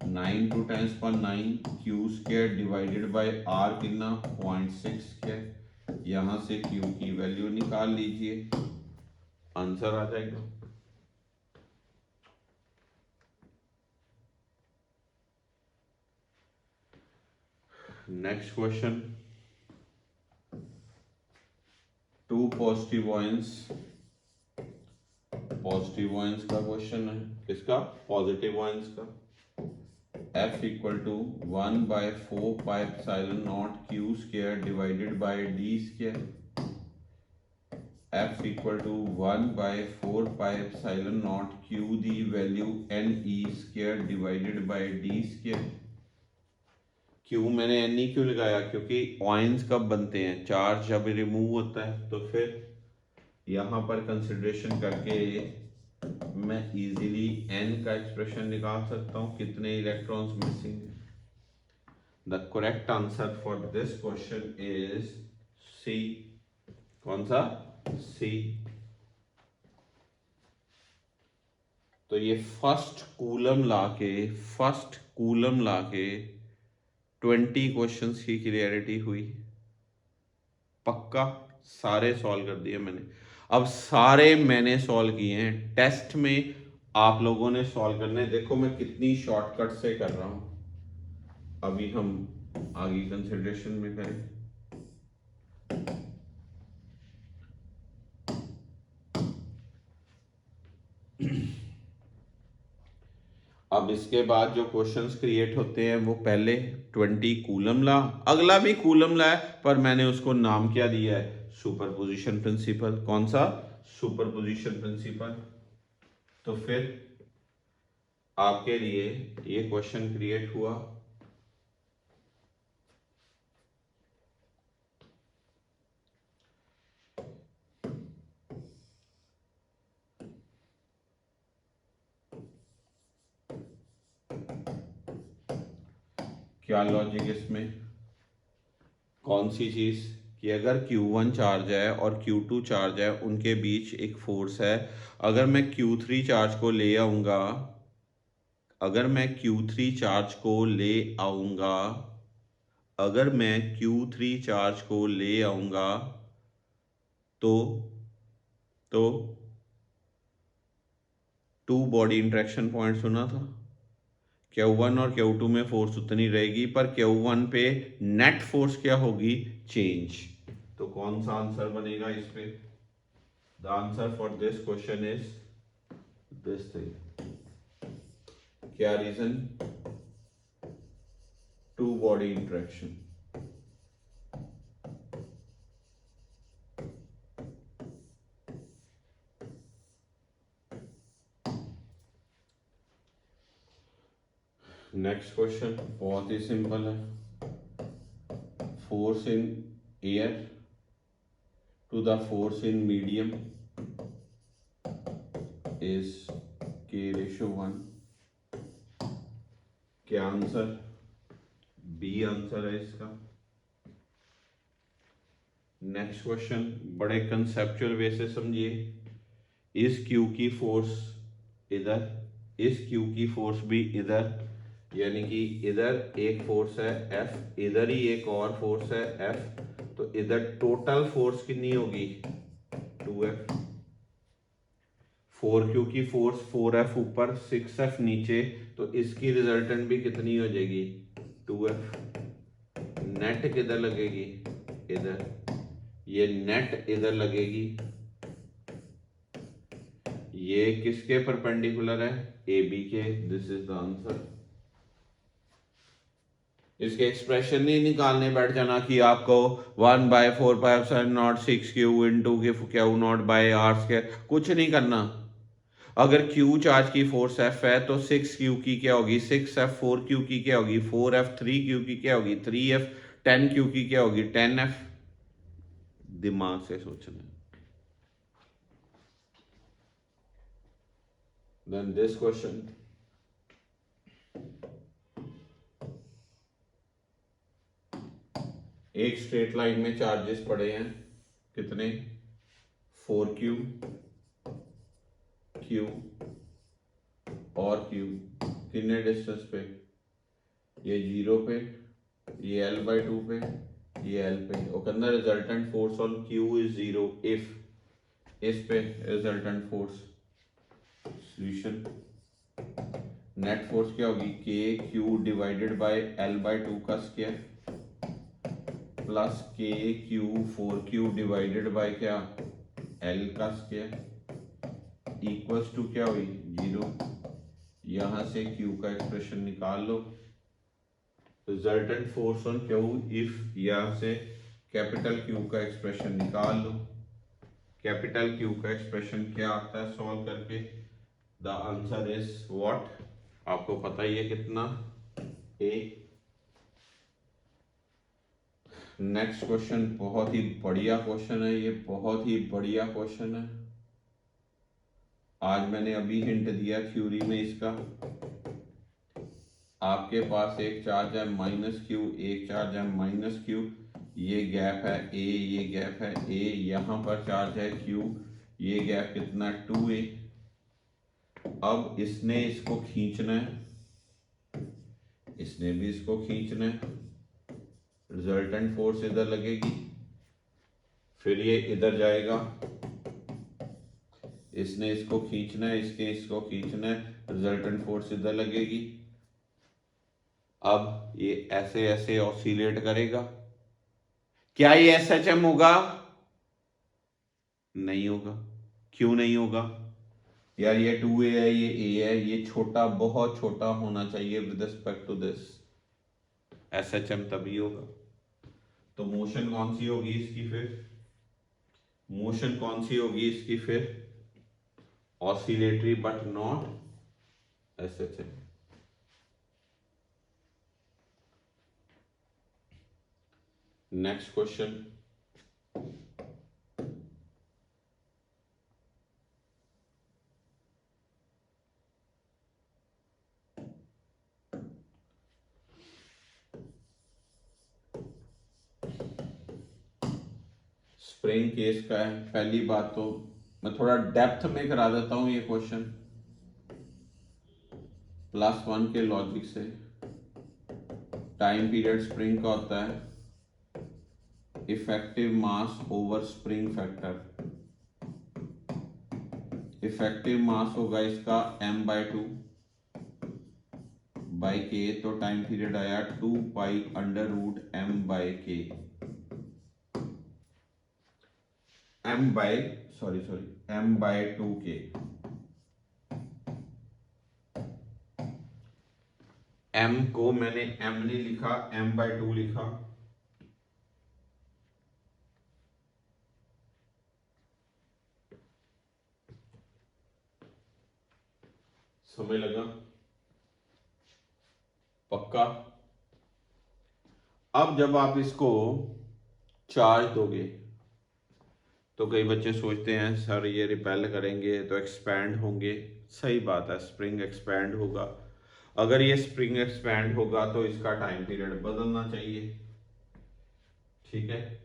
9 × 10⁻9 Q square divided by R कितना, 0.6 स्क्वायर। यहां से Q की वैल्यू निकाल लीजिए, आंसर आ जाएगा। Next question, two positive ions का क्वेश्चन है, किसका, पॉजिटिव आयंस का। F equal to 1/4πε0 Q square divided by D square. F equal to 1/4πε0 Q दी value NE square divided by D square. Q मैंने NE क्यों लगाया, क्योंकि आयंस कब बनते हैं, चार्ज जब रिमूव होता है। तो फिर यहां पर कंसिडरेशन करके मैं इजीली N का एक्सप्रेशन निकाल सकता हूं, कितने इलेक्ट्रॉन्स मिसिंग हैं। The correct answer for this question is C। कौन सा, C। तो ये फर्स्ट कूलम लाके 20 क्वेश्चंस की क्लियरिटी हुई, पक्का सारे सॉल्व कर दिए मैंने। अब सारे मैंने सॉल्व किए हैं, टेस्ट में आप लोगों ने सॉल्व करने। देखो मैं कितनी शॉर्टकट से कर रहा हूं, अभी हम आगे कंसिडरेशन में करें। अब इसके बाद जो क्वेश्चंस क्रिएट होते हैं वो पहले 20 कूलम ला, अगला भी कूलम ला है, पर मैंने उसको नाम क्या दिया है, सुपरपोजिशन प्रिंसिपल। कौन सा, सुपरपोजिशन प्रिंसिपल। तो फिर आपके लिए ये क्वेश्चन क्रिएट हुआ। क्या लॉजिक इसमें, कौन सी चीज कि अगर Q1 चार्ज है और Q2 चार्ज है, उनके बीच एक फोर्स है। अगर मैं Q3 चार्ज को ले आऊंगा, अगर मैं Q3 चार्ज को ले आऊंगा, अगर मैं Q3 चार्ज को ले आऊंगा तो तो टू बॉडी इंटरेक्शन पॉइंट सुना था, Q1 और Q2 में फोर्स उतनी रहेगी, पर Q1 पे नेट फोर्स क्या होगी, चेंज। तो कौन सा आंसर बनेगा इस पे? The answer for this question is this thing. क्या reason? Two body interaction. Next question बहुत ही सिंपल है। Force in air to the force in medium is K/1। क्या आंसर? बी आंसर है इसका। नेक्स्ट क्वेश्चन बड़े कंसेप्चुअल वे से समझिए। इस क्यू की फोर्स इधर, इस क्यू की फोर्स भी इधर, यानी कि इधर एक फोर्स है F, इधर ही एक और फोर्स है F, तो इधर टोटल फोर्स कितनी होगी, 2F। 4Q की फोर्स 4F ऊपर 6F नीचे, तो इसकी रिजल्टेंट भी कितनी हो जाएगी, 2F। नेट किधर लगेगी, इधर, ये नेट इधर लगेगी। ये किसके परपेंडिकुलर है, AB के। This is the answer. इसके एक्सप्रेशन नहीं निकालने बैठ जाना कि आपको 1/4πε0 6Q × Q0/r², कुछ नहीं करना। अगर Q चार्ज की फोर्स F है तो 6Q की क्या होगी 6F, 4Q की क्या होगी 4F, 3Q की क्या होगी 3F, 10Q की क्या होगी 10F। दिमाग से सोचना। Then this question, एक स्ट्रेट लाइन में चार्जेस पड़े हैं कितने, 4Q, Q और Q, कितने डिस्टेंस पे, ये 0 पे, ये L/2 पे, ये L पे। और कहना resultant force on Q is 0 if, इस पे resultant force. Solution, net force क्या होगी, KQ डिवाइडेड बाय L/2 का square plus KQ 4Q divided by क्या, L का स्क्वायर इक्वल्स टू क्या हुई 0। यहां से Q का एक्सप्रेशन निकाल लो, resultant force on Q if, यहां से कैपिटल Q का एक्सप्रेशन निकाल लो। कैपिटल Q का एक्सप्रेशन क्या आता है सॉल्व करके, द आंसर इज व्हाट, आपको पता ही है कितना, A। नेक्स्ट क्वेश्चन बहुत ही बढ़िया क्वेश्चन है, ये बहुत ही बढ़िया क्वेश्चन है। आज मैंने अभी हिंट दिया थ्योरी में इसका। आपके पास एक चार्ज है -Q, एक चार्ज है -Q, ये गैप है A, ये गैप है A, यहां पर चार्ज है Q, ये गैप कितना 2A। अब इसने इसको खींचना है, इसने भी इसको खींचना है, रिजल्टेंट फोर्स इधर लगेगी, फिर ये इधर जाएगा, इसने इसको खींचना है, इसके इसको खींचना है, रिजल्टेंट फोर्स इधर लगेगी। अब ये ऐसे ऐसे ऑसिलेट करेगा। क्या ये SHM होगा, नहीं होगा। क्यों नहीं होगा यार, ये 2A है, ये A है, ये छोटा, बहुत छोटा होना चाहिए with respect to this, SHM तभी होगा। तो मोशन कौन सी होगी इसकी फिर, मोशन कौन सी होगी इसकी फिर, oscillatory but not SHA। Next question, spring case का है। पहली बात तो मैं थोड़ा डेप्थ में करा देता हूं ये क्वेश्चन +1 के लॉजिक से। टाइम पीरियड स्प्रिंग का होता है effective mass over spring factor. Effective mass होगा इसका m/2 बाई के, तो टाइम पीरियड आया 2π√m/k m/2k। m को मैंने m नहीं लिखा, m/2 लिखा। समय लगा पक्का। अब जब आप इसको चार्ज दोगे तो कई बच्चे सोचते हैं सर ये रिपेल करेंगे तो एक्सपैंड होंगे। सही बात है, स्प्रिंग एक्सपैंड होगा। अगर ये स्प्रिंग एक्सपैंड होगा तो इसका टाइम पीरियड बदलना चाहिए, ठीक है।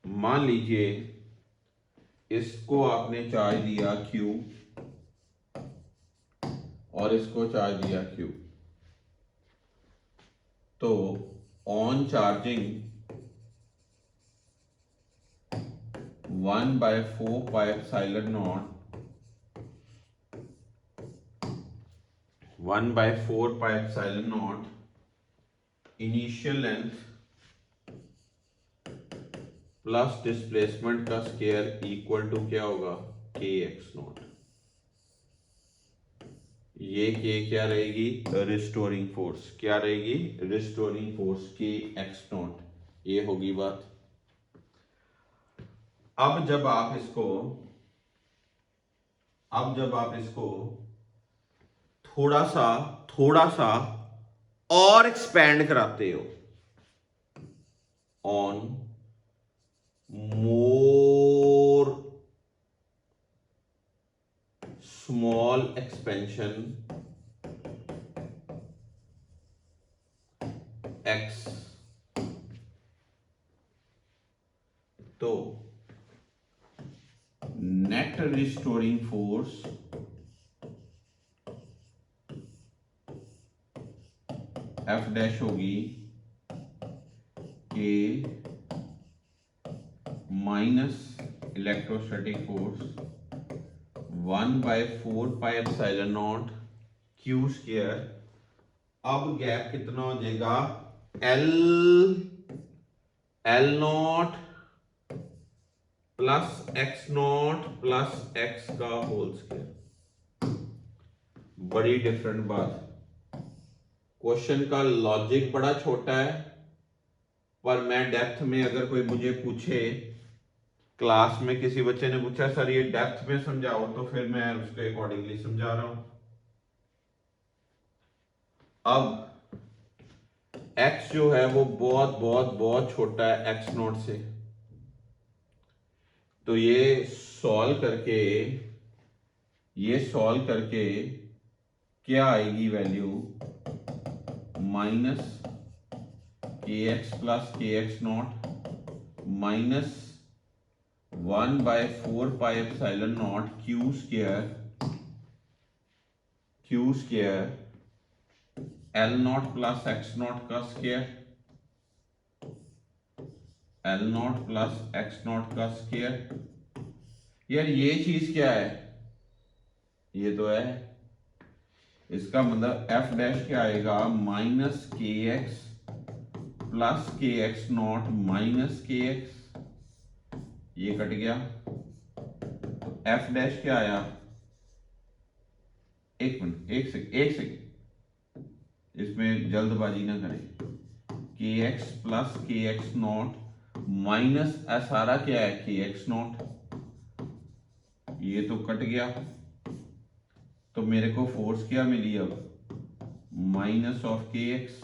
मान लीजिए इसको आपने चार्ज दिया Q और इसको चार्ज दिया Q, तो on charging 1/4πε0 initial length plus displacement का स्केयर इक्वल टू क्या होगा, kx0। ये k क्या रहेगी, रिस्टोरिंग फोर्स। क्या रहेगी, रिस्टोरिंग फोर्स kx0। ये होगी बात। अब जब आप इसको थोड़ा सा और एक्सपैंड कराते हो, on more small expansion x, तो net restoring force F dash होगी K minus electrostatic force 1/4πε0 Q square. अब गैप कितना हो जाएगा, L0 plus x0 plus x का होल स्क्वायर। बड़ी डिफरेंट बात। क्वेश्चन का लॉजिक बड़ा छोटा है, पर मैं डेप्थ में, अगर कोई मुझे पूछे, क्लास में किसी बच्चे ने पूछा सर ये डेप्थ में समझाओ, तो फिर मैं उसके अकॉर्डिंगली समझा रहा हूं। अब x जो है वो बहुत बहुत बहुत छोटा है x0 से, तो ये सॉल्व करके क्या आएगी value, -kx plus kx0 minus 1/4πε0 Q square L0 plus x0 का स्क्वायर, L0 प्लस x0 का स्क्वायर। यार ये चीज क्या है, ये तो है, इसका मतलब F डैश क्या आएगा, -kx plus kx0 minus kx, ये कट गया, तो F डैश क्या आया, एक मिनट, एक सेकंड, इसमें जल्दबाजी ना करें। kx प्लस kx0 माइनस सारा क्या है, kx0, ये तो कट गया, तो मेरे को फोर्स क्या मिली अब, माइनस ऑफ के एक्स,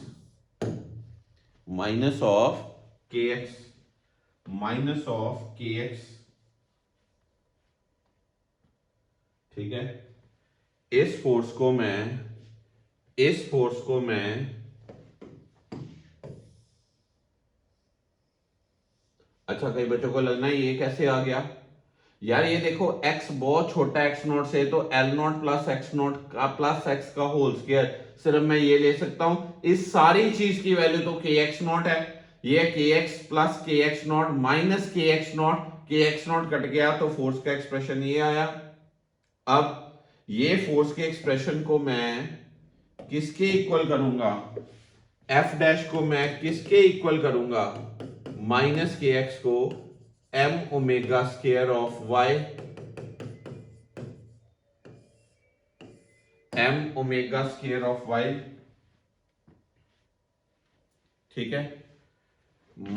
माइनस ऑफ के एक्स, माइनस ऑफ के एक्स। ठीक है, इस फोर्स को मैं अच्छा, कई बच्चों को लगना है ये कैसे आ गया यार, ये देखो x बहुत छोटा x नॉट से, तो L not plus x not का प्लस x का होल स्क्वायर, सिर्फ मैं ये ले सकता हूं, इस सारी चीज की वैल्यू तो kx नॉट है, ये kx plus kx not minus kx not, kx not cut गया तो फोर्स का एक्सप्रेशन ये आया। अब ये फोर्स के एक्सप्रेशन को मैं किसके इक्वल करूंगा, f डैश को मैं किसके इक्वल करूंगा, माइनस के एक्स को m omega square of y, m omega square of y, ठीक है,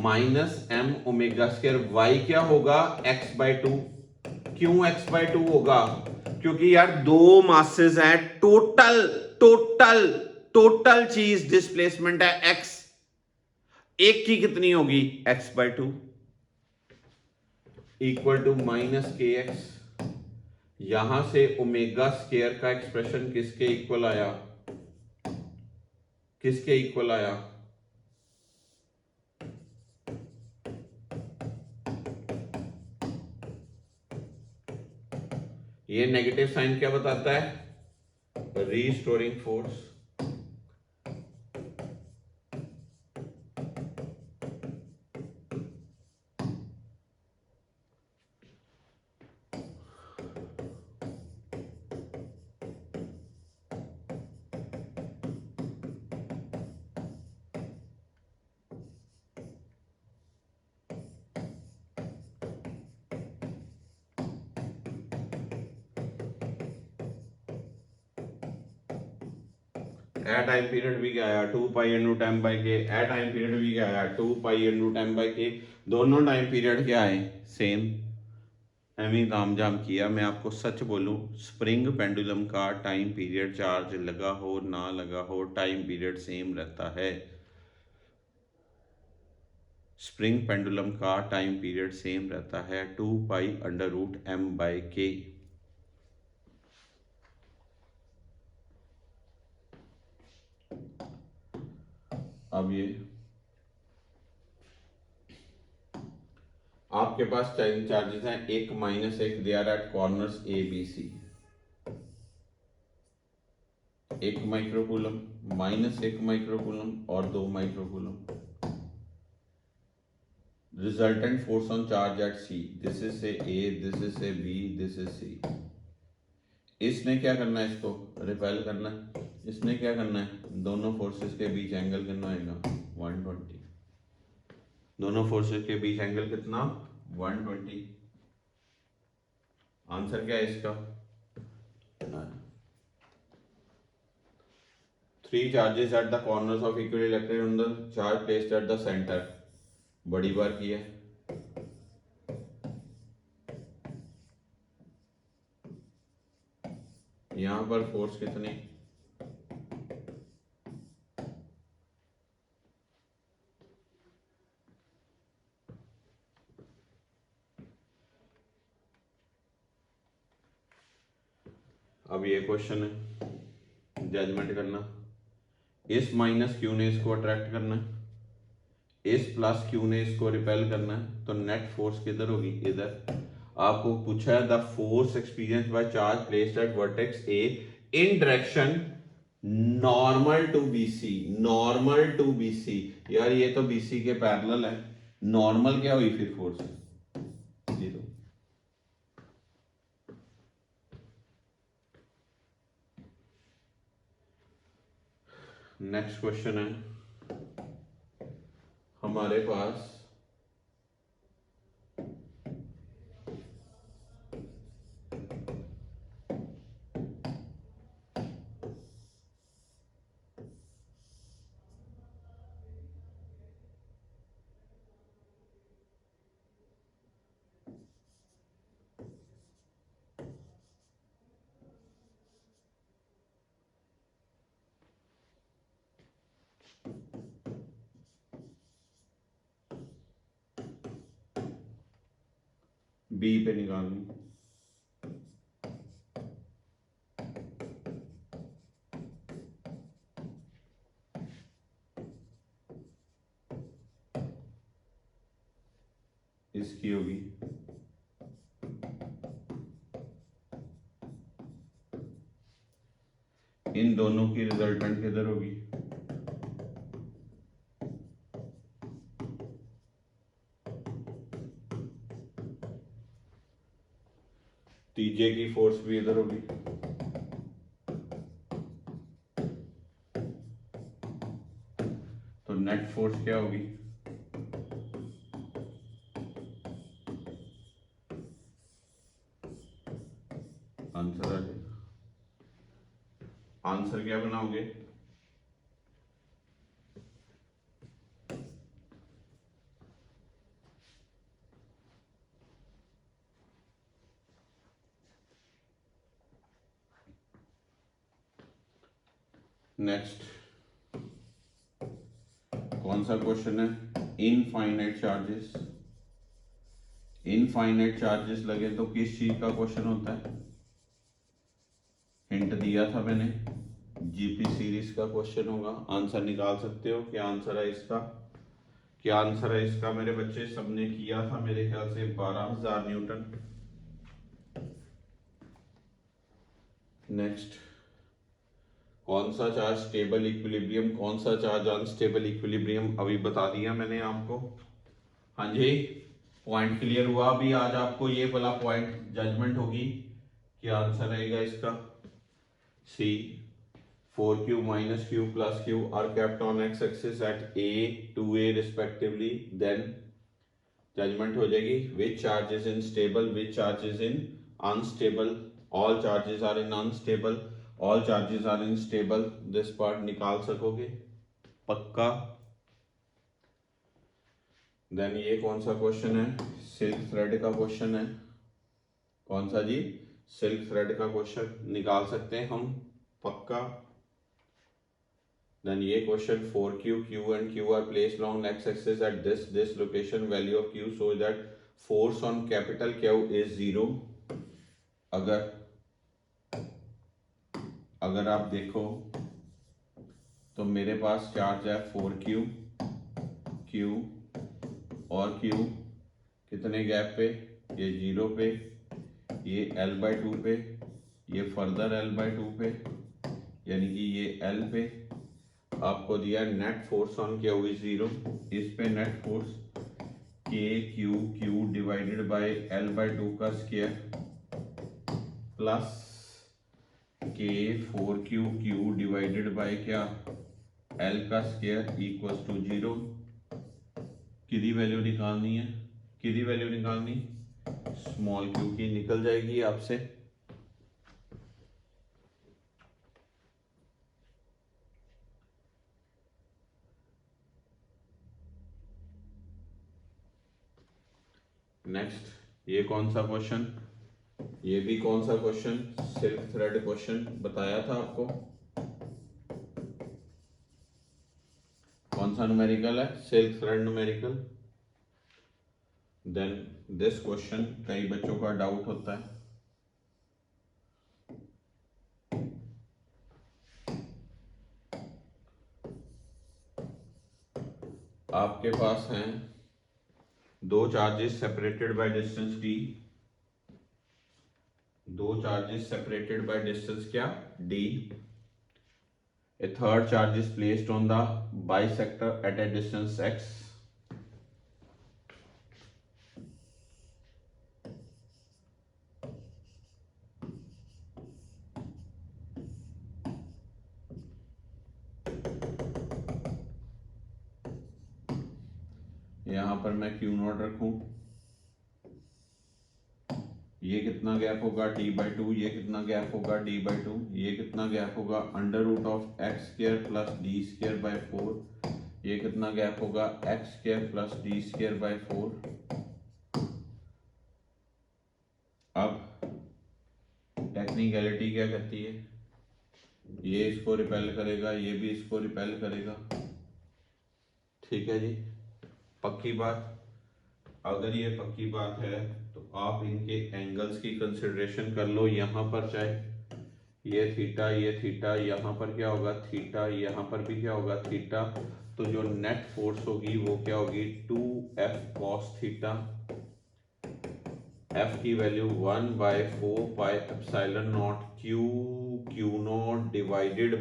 minus m omega square y क्या होगा, x बाय टू। क्यों x बाय टू होगा, क्योंकि यार दो मासेस हैं, टोटल टोटल टोटल चीज डिस्प्लेसमेंट है x, एक की कितनी होगी, x by two, equal to minus k x. यहां से ओमेगा स्क्वायर का एक्सप्रेशन किसके इक्वल आया, किसके इक्वल आया, ये नेगेटिव साइन क्या बताता है, रीस्टोरिंग फोर्स। ए टाइम पीरियड भी क्या आया, 2 पाई इंटू टाइम बाई के, ए टाइम पीरियड भी क्या आया, 2 पाई इंटू टाइम बाई के, दोनों टाइम पीरियड क्या आए, सेम। एवं काम जाम किया, मैं आपको सच बोलूं, स्प्रिंग पेंडुलम का टाइम पीरियड चार्ज लगा हो ना लगा हो, टाइम पीरियड सेम रहता है। स्प्रिंग पेंडुलम का टाइम पीरियड सेम रहता है, 2 pi under root m by k. अब ये आपके पास टाइम चार्जेस हैं, एक माइनस एक, they are at corners A B C, एक माइक्रोकूलम, माइनस एक माइक्रोकूलम और 2 microcoulomb. Resultant force on charge at C, this is say A, this is say B, this is C. इसने क्या करना है, इसको रिपेल करना है, इसने क्या करना है, दोनों फोर्सेस के बीच एंगल कितना आएगा, 120, दोनों फोर्सेस के बीच एंगल कितना, 120। आंसर क्या है इसका, 3 charges at the corners of equal electric on the charge placed at the centre, बड़ी बार की है। यहां पर फोर्स कितनी, अब ये क्वेश्चन है, जजमेंट करना, इस माइनस क्यू ने इसको अट्रैक्ट करना है, इस प्लस क्यू ने इसको रिपेल करना है, तो नेट फोर्स किधर होगी, इधर। आपको पूछा है the force experience by charge placed at vertex A in direction normal to BC, normal to BC, यार ये तो बीसी के पैरेलल है, नॉर्मल क्या हुई फिर फोर्स, जीरो। नेक्स्ट क्वेश्चन है हमारे पास, बी पे निकालनी। इसकी होगी इन दोनों की रिजल्टेंट किधर होगी? तीजे की फोर्स भी इधर होगी। तो नेट फोर्स क्या होगी? आंसर आ जाएगा। आंसर क्या बनाओगे? नेक्स्ट कौन सा क्वेश्चन है? Infinite charges. इनफाइनाइट चार्जेस लगे तो किस चीज का क्वेश्चन होता है? हिंट दिया था मैंने, जीपी सीरीज का क्वेश्चन होगा। आंसर निकाल सकते हो? क्या आंसर है इसका? क्या आंसर है इसका मेरे बच्चे? सबने किया था मेरे ख्याल से 12,000 न्यूटन। नेक्स्ट कौन सा चार्ज स्टेबल इक्विलिब्रियम, कौन सा चार्ज अनस्टेबल इक्विलिब्रियम, अभी बता दिया मैंने आपको। हाँ जी, पॉइंट क्लियर हुआ? अभी आज आपको ये वाला पॉइंट जजमेंट होगी। क्या आंसर रहेगा इसका? सी 4q minus q plus q are kept on x axis at a to a respectively, then judgment हो जाएगी which charge is in stable, which charge is in unstable, all charges are in unstable, all charges are in stable। this part निकाल सकोगे पक्का? देन ये कौन सा क्वेश्चन है? सिल्क थ्रेड का क्वेश्चन है। कौन सा जी? सिल्क थ्रेड का क्वेश्चन निकाल सकते हैं हम पक्का। देन ये question 4q, q and q are placed along x axis at this location, value of q so that force on capital Q is 0। अगर आप देखो तो मेरे पास चार्ज है 4q, q और q कितने गैप पे? ये 0 पे, ये l/2 पे, ये फर्दर l/2 पे, यानी कि ये l पे। आपको दिया net force on Q is 0। इस पे net force KQ divided by l/2 का square plus K4Q divided by क्या? L का स्क्वायर इक्वल्स टू 0। किदी वैल्यू निकालनी है? किदी वैल्यू निकालनी? स्मॉल q की निकल जाएगी आपसे। नेक्स्ट ये कौन सा क्वेश्चन? ये भी कौन सा क्वेश्चन? सिल्क थ्रेड क्वेश्चन बताया था आपको। कौन सा न्यूमेरिकल है? Silk thread numerical. Then this question कई बच्चों का डाउट होता है। आपके पास हैं दो charges separated by distance d, दो चार्जेस सेपरेटेड बाय डिस्टेंस क्या? d। A third charge is placed on the bisector at a distance x। यहां पर मैं q नॉट रखूं, ये कितना गैप होगा? d/2। ये कितना गैप होगा? d/2। ये कितना गैप होगा? √(x² + d²/4। ये कितना गैप होगा? x² + d²/4। अब टेक्निकलिटी क्या कहती है? ये इसको रिपेल करेगा, ये भी इसको रिपेल करेगा। ठीक है जी, पक्की बात। अगर ये पक्की बात है तो आप इनके एंगल्स की कंसिडरेशन कर लो। यहाँ पर चाहे ये थीटा, यहाँ पर क्या होगा थीटा, यहाँ पर भी क्या होगा थीटा, तो जो नेट फोर्स होगी वो क्या होगी 2F cos थीटा। F की value 1/4 pi epsilon not Q naught divided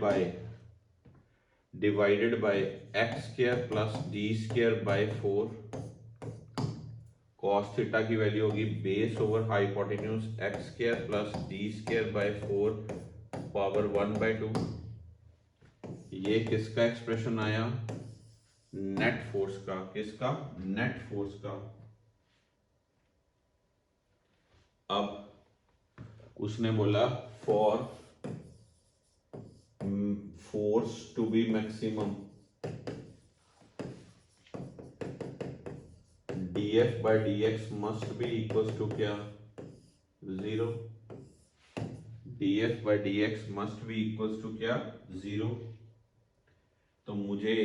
bye x square plus d square by 4। Cos theta की वैल्यू होगी base over hypotenuse x square plus d square by 4 power 1/2। ये किसका एक्सप्रेशन आया नेट फोर्स का। किसका नेट फोर्स का। अब उसने बोला for force to be maximum dF by dx must be equals to क्या 0। dF by dx must be equals to क्या 0। तो मुझे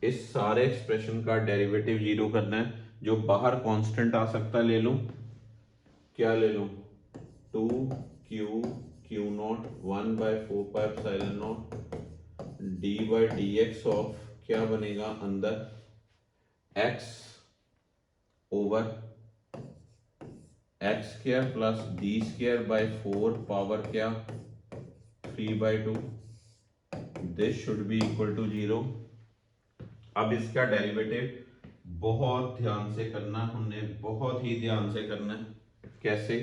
इस सारे एक्सप्रेशन का डेरिवेटिव 0 करना है। जो बाहर कांस्टेंट आ सकता ले लूं, क्या ले लूं 2q naught 1/4 pi epsilon naught d by dx of क्या बनेगा अंदर x over x square plus d square by 4 power क्या 3/2। This should be equal to 0। अब इसका डेरिवेटिव बहुत ध्यान से करना, हमने बहुत ही ध्यान से करना है। कैसे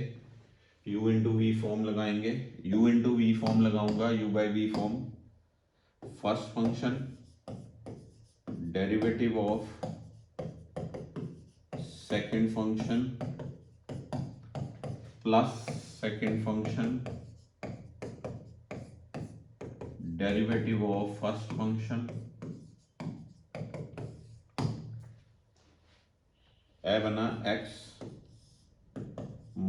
u इंटू वी फॉर्म लगाएंगे। u इंटू वी फॉर्म लगाऊंगा u by v form. First function derivative of second function plus second function derivative of first function ए बना x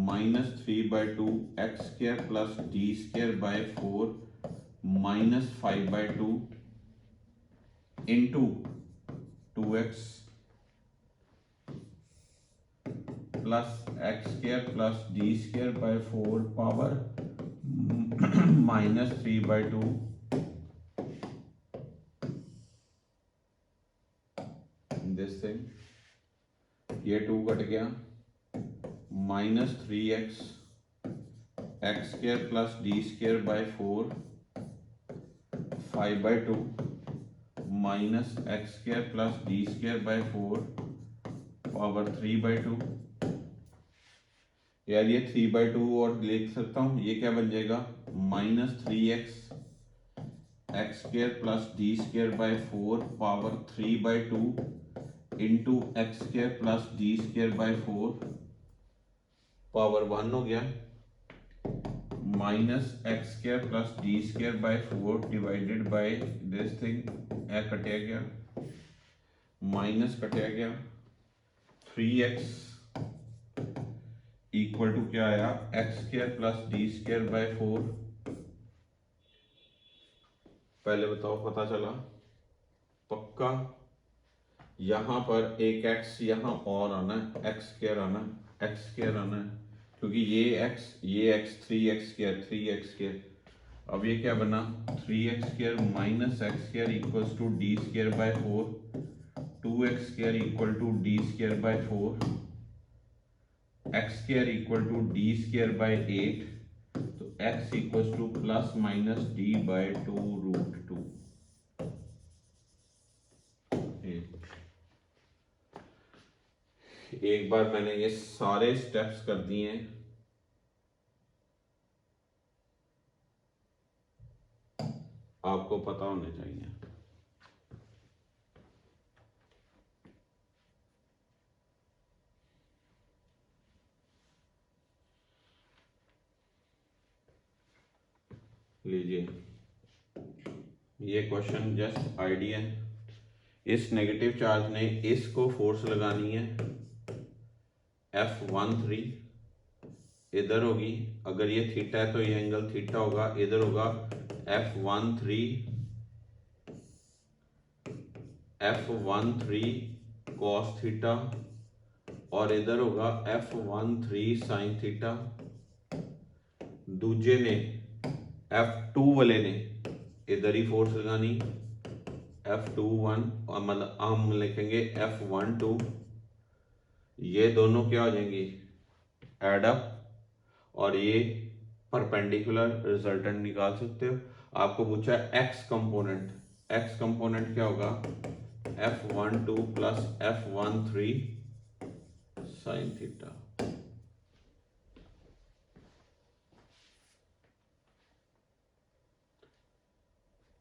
-3/2 x square plus d square by 4 -5/2 into 2x plus x square plus d square by 4 power -3/2 this thing. ये 2 कट गया -3x x square plus d square by 4 5/2 minus x square plus d square by 4 power 3/2। यार ये 3/2 और लिख सकता हूं, ये क्या बन जाएगा -3x x square plus d square by 4 power 3/2 into x square plus d square by 4 power 1 हो गया minus x square plus d square by 4 divided by this thing ए कटिया गया माइनस कटिया गया 3x इक्वल टू क्या आया x square plus d square by 4। पहले बताओ पता चला पक्का। यहां पर एक x यहां और आना है एक्स स्क्वायर आना है एक्स स्क्वायर आना है क्योंकि ये x 3x स्क्वायर। अब ये क्या बना 3x square minus x square equals to d square by 4 2x square equal to d square by 4 x square equal to d square by 8 तो x equals to plus minus d by 2√2। एक बार मैंने ये सारे स्टेप्स कर दिए हैं। आपको पता होने चाहिए। लीजिए ये क्वेश्चन जस्ट आइडिया है। इस नेगेटिव चार्ज ने इसको फोर्स लगानी है F13 इधर होगी। अगर ये थीटा है तो ये एंगल थीटा होगा। इधर होगा F13 cos थीटा और इधर होगा F13 sin थीटा। दूजे ने F2 वाले ने इधर ही फोर्स लगानी F21, मतलब हम लिखेंगे F12। ये दोनों क्या हो जाएंगी, एड अप, और ये परपेंडिकुलर रिजल्टेंट निकाल सकते हो। आपको पूछा है एक्स कंपोनेंट, एक्स कंपोनेंट क्या होगा, F12 plus F13 sine theta.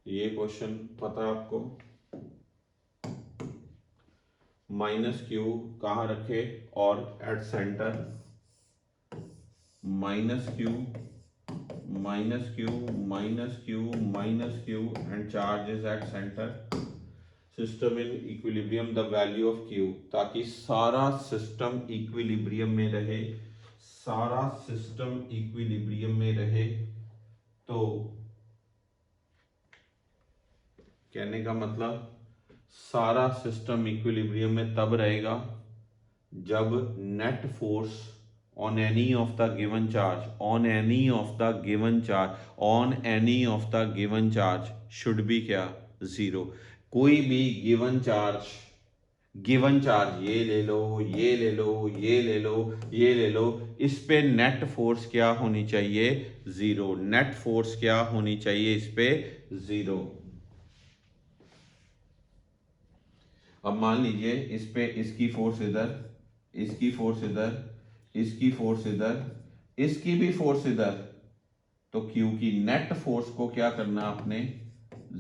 ये क्वेश्चन पता है आपको। माइनस क्यू कहाँ रखे और at centre, minus Q minus Q minus Q minus Q and charge is at centre, system in equilibrium the value of Q, ताकि सारा सिस्टम इक्विलिब्रियम में रहे, सारा सिस्टम इक्विलिब्रियम में रहे। तो कहने का मतलब सारा सिस्टम इक्विलिब्रियम में तब रहेगा जब net force on any of the given charge, on any of the given charge, on any of the given charge should be क्या, जीरो। कोई भी गिवन चार्ज, गिवन चार्ज ये ले लो, ये ले लो, ये ले लो, ये ले लो, इस पे नेट फोर्स क्या होनी चाहिए, जीरो। नेट फोर्स क्या होनी चाहिए इस पे, जीरो। अब मान लीजिए इस पे इसकी फोर्स इधर, इसकी फोर्स इधर, इसकी फोर्स इधर, इसकी भी फोर्स इधर, तो Q की नेट फोर्स को क्या करना आपने,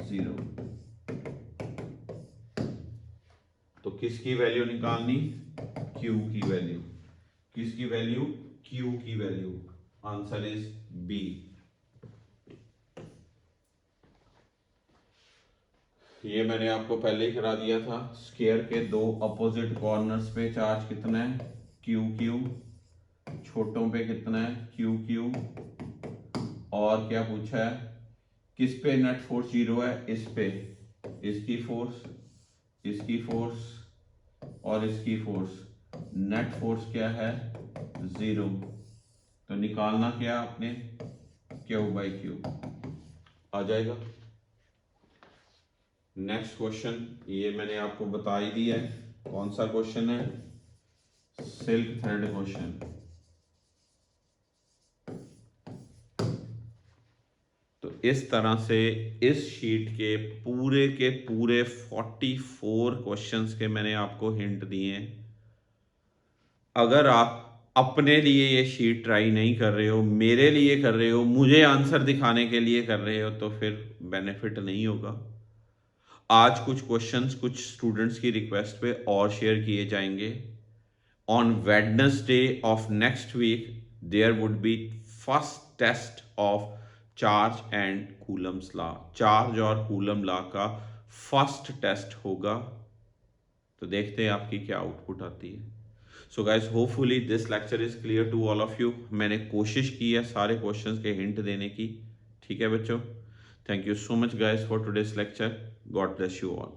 जीरो। तो किसकी वैल्यू निकालनी, Q की वैल्यू, किसकी वैल्यू, Q की वैल्यू। Answer is B. ये मैंने आपको पहले ही करा दिया था। स्क्वायर के दो अपोजिट कॉर्नर्स पे चार्ज कितना है, क्यू क्यू, छोटों पे कितना है, क्यू क्यू, और क्या पूछा है, किस पे नेट फोर्स जीरो है, इस पे, इसकी फोर्स, इसकी फोर्स और इसकी फोर्स, नेट फोर्स क्या है, जीरो। तो निकालना क्या आपने, क्यू बाई क्यू आ जाएगा। नेक्स्ट क्वेश्चन, ये मैंने आपको बता ही दिया है कौन सा क्वेश्चन है, सिल्क थ्रेड क्वेश्चन। तो इस तरह से इस शीट के पूरे 44 क्वेश्चंस के मैंने आपको हिंट दिए हैं। अगर आप अपने लिए ये शीट ट्राई नहीं कर रहे हो, मेरे लिए कर रहे हो, मुझे आंसर दिखाने के लिए कर रहे हो, तो फिर बेनिफिट नहीं होगा। आज कुछ क्वेश्चंस कुछ स्टूडेंट्स की रिक्वेस्ट पे और शेयर किए जाएंगे। On Wednesday of next week there would be first test of charge and coulomb's law. Charge और कूलम लॉ का फर्स्ट टेस्ट होगा, तो देखते हैं आपकी क्या आउटपुट आती है। So guys, hopefully this lecture is clear to all of you. मैंने कोशिश की है सारे क्वेश्चंस के हिंट देने की, ठीक है बच्चों। Thank you so much guys for today's lecture. God bless you all.